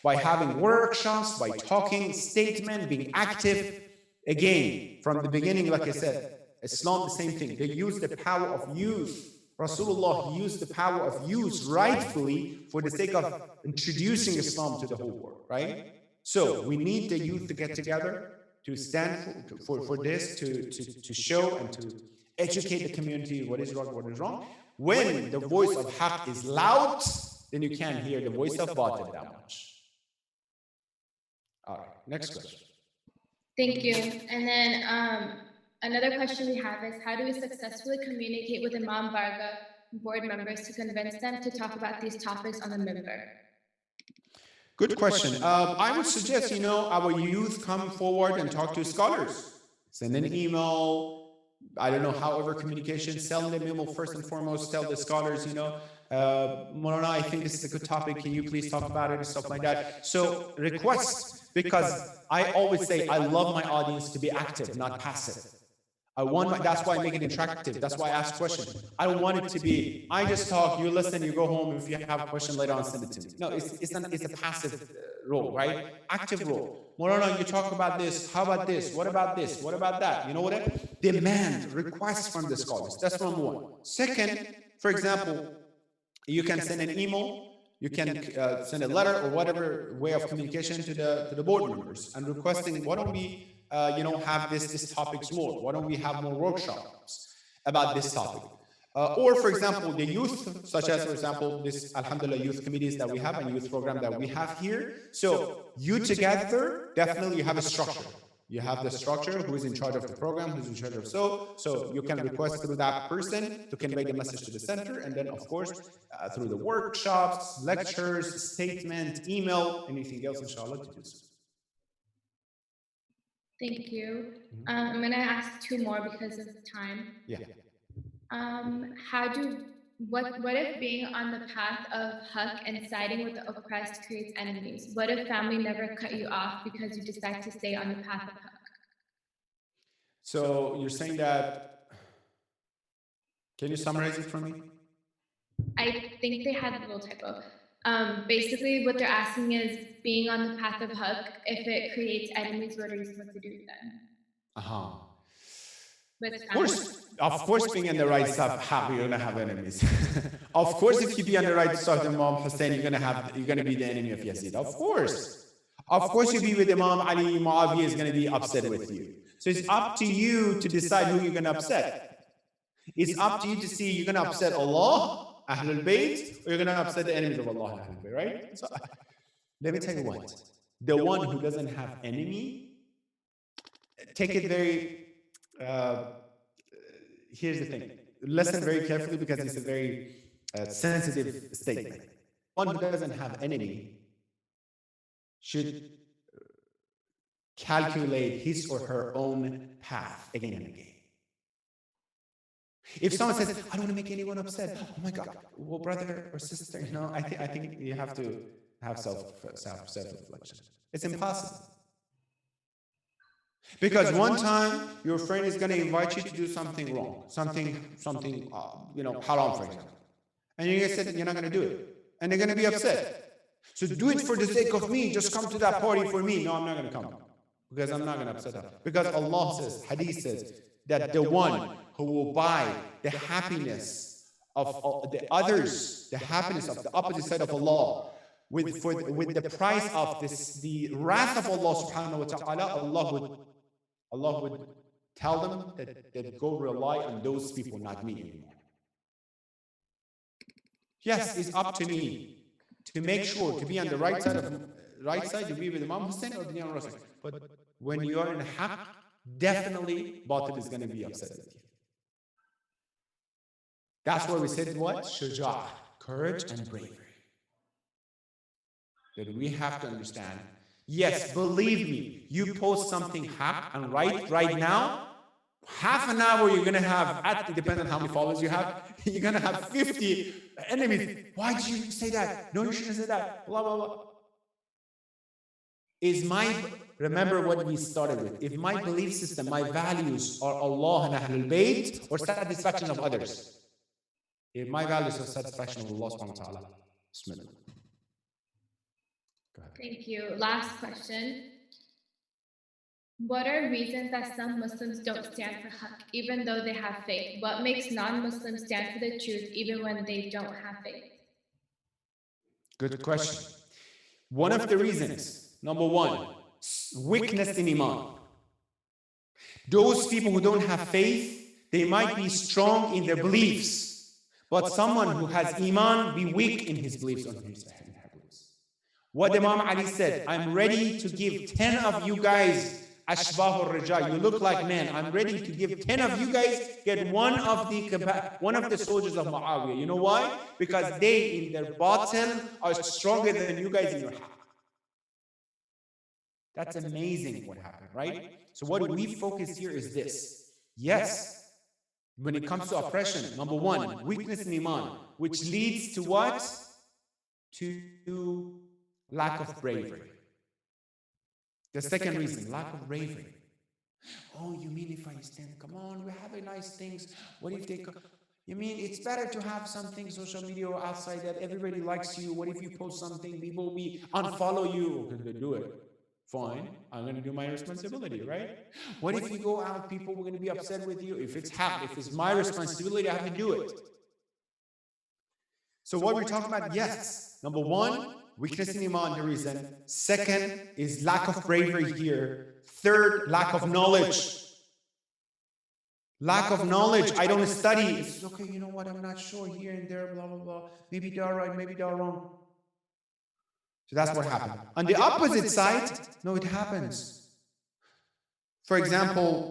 by having workshops, by talking statement, being active. Again, from the beginning, like I said, Islam, the same thing. They use the power of youth. Rasulullah used the power of youth rightfully for the sake of introducing Islam to the whole world, right? So we need the youth to get together, to stand for this, to show and to educate the community what is wrong, what is wrong. When the voice of Haqq is loud, then you can't hear the voice of Batil that much. All right, next question. Thank you. And then another question we have is, how do we successfully communicate with Imam Barga board members to convince them to talk about these topics on the minbar? Good question. I would suggest, our youth come forward and talk to scholars. Send an email, I don't know, however communication, send them email first and foremost, tell the scholars, Maulana, I think this is a good topic. Can you please talk about it and stuff like that? So request, because I always say I love my audience to be active, not passive. That's why I make it interactive. That's why I ask questions. I don't want it to be, I just talk, you listen, you go home. If you have a question later on, send it to me. No, it's a passive role, right? Active role. Maulana, you talk about this. How about this? What about this? What about that? You know what? Demand, request from the scholars. That's number one. Second, for example, you can send an email. You can send a letter or whatever way of communication to the board members and requesting, why don't we have this topics more? Why don't we have more workshops about this topic? Or, for example, the youth, such as, for example, this Alhamdulillah youth committees that we have and youth program that we have here. So you together, definitely you have a structure. You have the structure, who is in charge of the program, who's in charge of so you can request through that person to convey the message to the center, and then, of course, through the workshops, lectures, statement, email, anything else, inshallah, to do so. Thank you. I'm going to ask two more because of time. Yeah. What if being on the path of Haqq and siding with the oppressed creates enemies? What if family never cut you off because you decide to stay on the path of Haqq? So you're saying that, can you summarize it for me? I think they had a little typo. Basically, what they're asking is, being on the path of Haqq, if it creates enemies, what are you supposed to do then? Of course, being on the right side of Haqq, you're gonna have enemies. Of course, if you be on the right side of Imam Hussein, you're gonna be the enemy of Yazid. Of course, you be with Imam Ali, Muawiyah is gonna be upset with you. So it's up to you to decide who you're gonna upset. It's up to you to see you're gonna upset Allah, Ahlul Bayt, or you're gonna upset the enemies of Allah and Ahlul Bayt, right? So, let me tell you what. The one who doesn't have enemy, take it very. Here's the thing. Listen very carefully because it's a very sensitive statement. One who doesn't have enemy should calculate his or her own path again and again. If someone says, I don't want to make anyone upset, oh my God, well, brother or sister, I think you have to have self-reflection. It's impossible. Because one time your friend is going to invite you to do something wrong, something haram, for example, and you're going to say you're not going to do it, and they're going to be upset. So do it for the sake of me. Just come to that party for me. No, I'm not going to come because I'm not going to upset her. Because Allah says, Hadith says that the one who will buy the happiness of the others, the happiness of the opposite side of Allah, with the price of the wrath of Allah subhanahu wa ta'ala, Allah would tell them that go rely on those people, not me anymore. Yes, it's up to me to make sure to be on the right side, to be with Imam Hussein or the Imam Rasul. But when you are in Haqq, definitely Batil is going to be upset with you. That's why we said what? Shuja'ah, courage and bravery. That we have to understand. Yes, believe me, you post something Haqq and right now, half an hour you're going to have, depending on how many followers you have, you're going to have 50 enemies. Why did you say that? No, you shouldn't say that. Blah, blah, blah. Remember what we started with. If my belief system, my values are Allah and Ahlul Bayt or satisfaction of others, My values of satisfaction of Allah subhanahu wa ta'ala. Bismillah. Go ahead. Thank you. Last question. What are reasons that some Muslims don't stand for haqq even though they have faith? What makes non-Muslims stand for the truth even when they don't have faith? Good question. One of the reasons, number one, weakness in Iman. Those people who don't have faith, they might be strong in their beliefs, but someone who has Iman be weak in his beliefs. What Imam Ali said, I'm ready to give 10 of you guys Ashbah al-Raja, you look like men. I'm ready to give 10 of you guys, get one of the soldiers of Muawiyah. You know why? Because they, in their batin, are stronger than you guys in your haqq. That's amazing what happened, right? So what we focus here is this. Yes, when it comes to oppression, number one, weakness in Iman, which leads to what? To lack of bravery. The second reason, lack of bravery. Oh, you mean if I stand, come on, we're having nice things. What if they come? You mean it's better to have something social media or outside that everybody likes you? What if you post something, people will unfollow you? Could they do it? Fine, I'm going to do my responsibility, right? What if you go out, people are going to be upset with you? If it's my responsibility, I have to do it. So what we're talking about, yes, number one, weakness in Iman, the reason. Second is lack of bravery here. Third, lack of knowledge. Lack of knowledge. I don't study. It's okay, you know what? I'm not sure here and there, blah, blah, blah. Maybe they're right, maybe they're wrong. So that's what happened. On the opposite side, no, it happens. For example,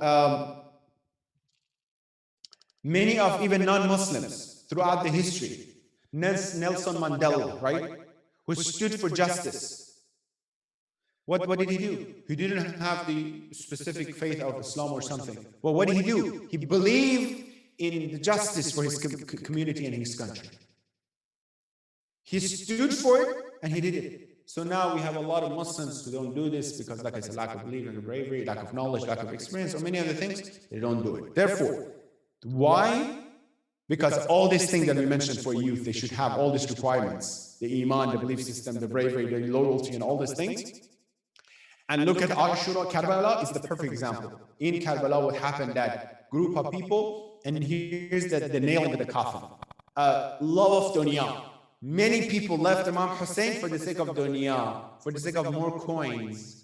many of even non-Muslims throughout the history, Nelson Mandela, right? Who stood for justice. What did he do? He didn't have the specific faith of Islam or something. Well, what did he do? He believed in the justice for his community and his country. He stood for it and he did it. So now we have a lot of Muslims who don't do this because, like I said, lack of belief and bravery, lack of knowledge, lack of experience, or many other things, they don't do it. Therefore, why? Because all these things that we mentioned for youth, they should have all these requirements, the Iman, the belief system, the bravery, the loyalty, and all these things. And look at Ashura, Karbala is the perfect example. In Karbala, what happened, that group of people, and here's the nail in the coffin. Love of dunya. Many people left Imam Hussein for the sake of dunya, for the sake of more coins.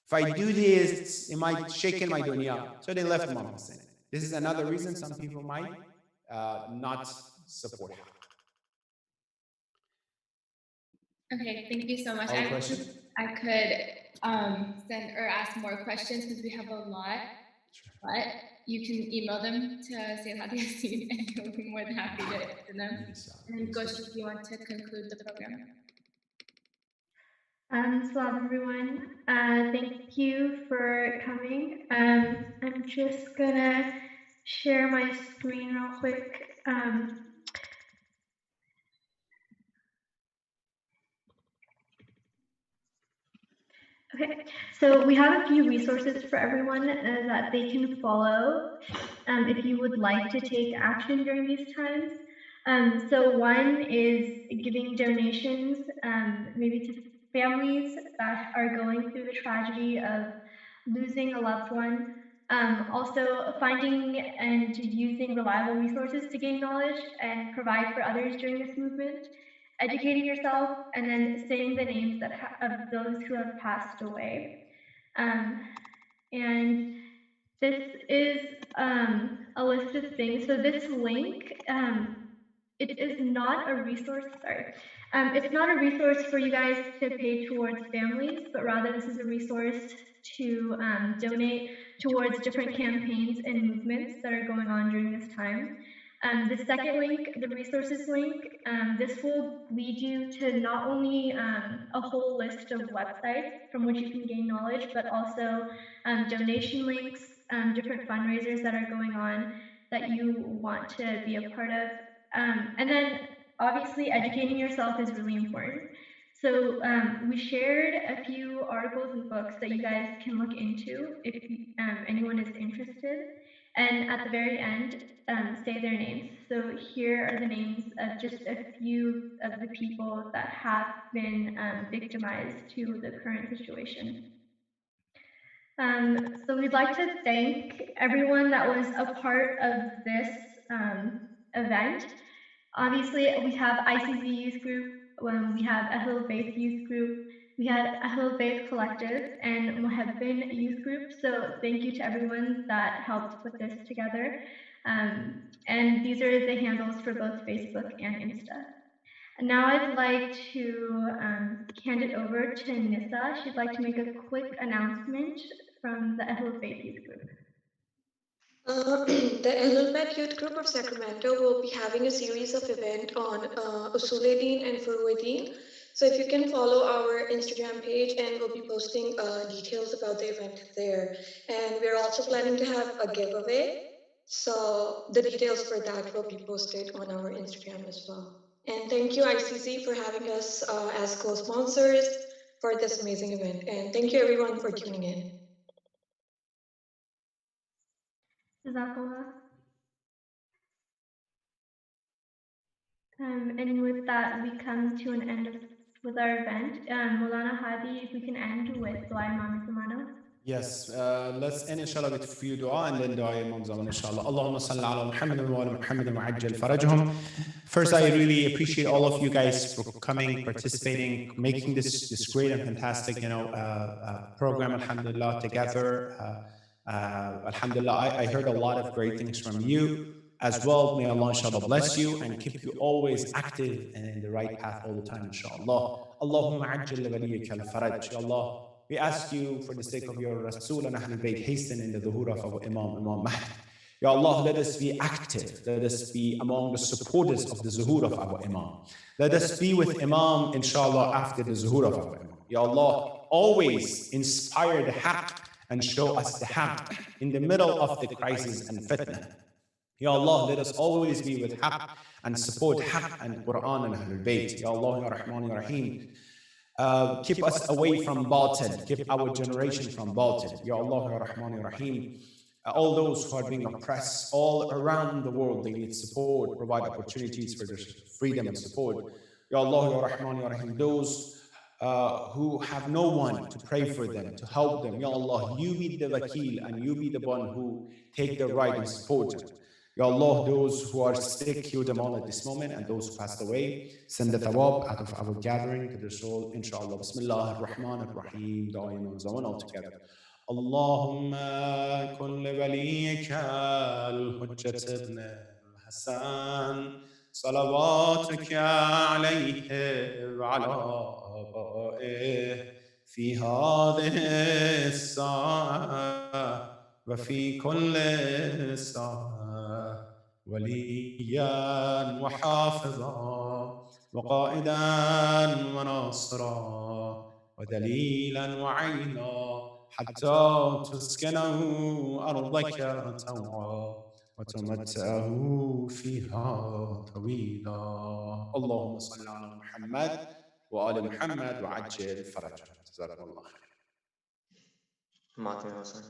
If I do this, it might shake in my dunya. So they left Imam Hussein. This is another reason some people might not support haqq. Okay, thank you so much. I could send or ask more questions because we have a lot, but you can email them to Sayyid Hadi Yassin and he'll be more than happy to answer them. And Gosh, if you want to conclude the program. Salam everyone. Thank you for coming. I'm just gonna share my screen real quick. Okay, so we have a few resources for everyone that they can follow if you would like to take action during these times. So one is giving donations, maybe to families that are going through the tragedy of losing a loved one. Also finding and using reliable resources to gain knowledge and provide for others during this movement. Educating yourself, and then saying the names of those who have passed away. And this is a list of things. So this link, it is not a resource, it's not a resource for you guys to pay towards families, but rather this is a resource to donate towards different campaigns and movements that are going on during this time. The second link, the resources link, this will lead you to not only a whole list of websites from which you can gain knowledge, but also donation links, different fundraisers that are going on that you want to be a part of. And then obviously educating yourself is really important. So we shared a few articles and books that you guys can look into if anyone is interested. And at the very end, say their names. So here are the names of just a few of the people that have been victimized to the current situation. So we'd like to thank everyone that was a part of this event. Obviously, we have ICZ Youth Group, we have Ahlul Bayt Youth Group, we had Ahlul Bayt Collective, and Muhabbin Youth Group. So thank you to everyone that helped put this together. And these are the handles for both Facebook and Insta. And now I'd like to hand it over to Nissa. She'd like to make a quick announcement from the Ahlul Bayt Youth Group. The Ahlul Youth Group of Sacramento will be having a series of events on Usuluddin and Furuddin. So if you can follow our Instagram page, and we'll be posting details about the event there. And we're also planning to have a giveaway. So the details for that will be posted on our Instagram as well. And thank you, ICZ, for having us as co-sponsors for this amazing event. And thank you, everyone, for tuning in. Jazakallah. And with that, we come to an end with our event. Maulana Hadi, if we can end with Dua Imam Zamana. Yes, let's end inshallah with a few dua and then dua Imam Zaman inshallah. Allahumma salli ala Muhammad wa ala Muhammad wa ajjal farajhum. First, I really appreciate all of you guys for coming, participating, making this great and fantastic, program, alhamdulillah, together. Alhamdulillah, I heard a lot of great things from you as well. May Allah inshallah bless you and keep you always active and in the right path all the time, inshallah. Allahumma ajjal waliyaka al-faraj, Allah. We ask you for the sake of your Rasul and Ahlul Bayt, hasten in the dhuhur of our Imam Mahdi. Ya Allah, let us be active. Let us be among the supporters of the zuhur of our Imam. Let us be with Imam, inshallah, after the zuhur of our Imam. Ya Allah, always inspire the haqq and show us the haqq in the middle of the crisis and fitna. Ya Allah, let us always be with haqq and support haqq and Quran and Ahlul Bayt. Ya Allah, Ya Rahman, Ya Rahim. Keep us away from batil, keep our generation from batil. Ya Allah, Ya Rahman, Ya Rahim. All those who are being oppressed all around the world, they need support, provide opportunities for their freedom and support. Ya Allah, Ya Rahman, Ya Rahim. Those who have no one to pray for them, to help them. Ya Allah, you be the wakil and you be the one who take the right and support them. Ya Allah, those who are sick, heal them all at this moment, and those who passed away, send the thawab out of our gathering to their soul, inshallah. Bismillah ar-Rahman ar-Rahim, Imam Zaman all together. Allahumma kun li waliyika al-Hujjat ibn al-Hasan, salawatuka alayhi wa ala aba'ih, fi hadhihi as-sa'a wa fi kulli sa'a. وليا وحافظا وقائدا وناصرا ودليلا وعينا حتى تسكنه أرضك طوعا وتمتعه فيها طويلا. اللهم صل على محمد وآل محمد وعجل فرجه. جزاكم الله خير. معطي حسن.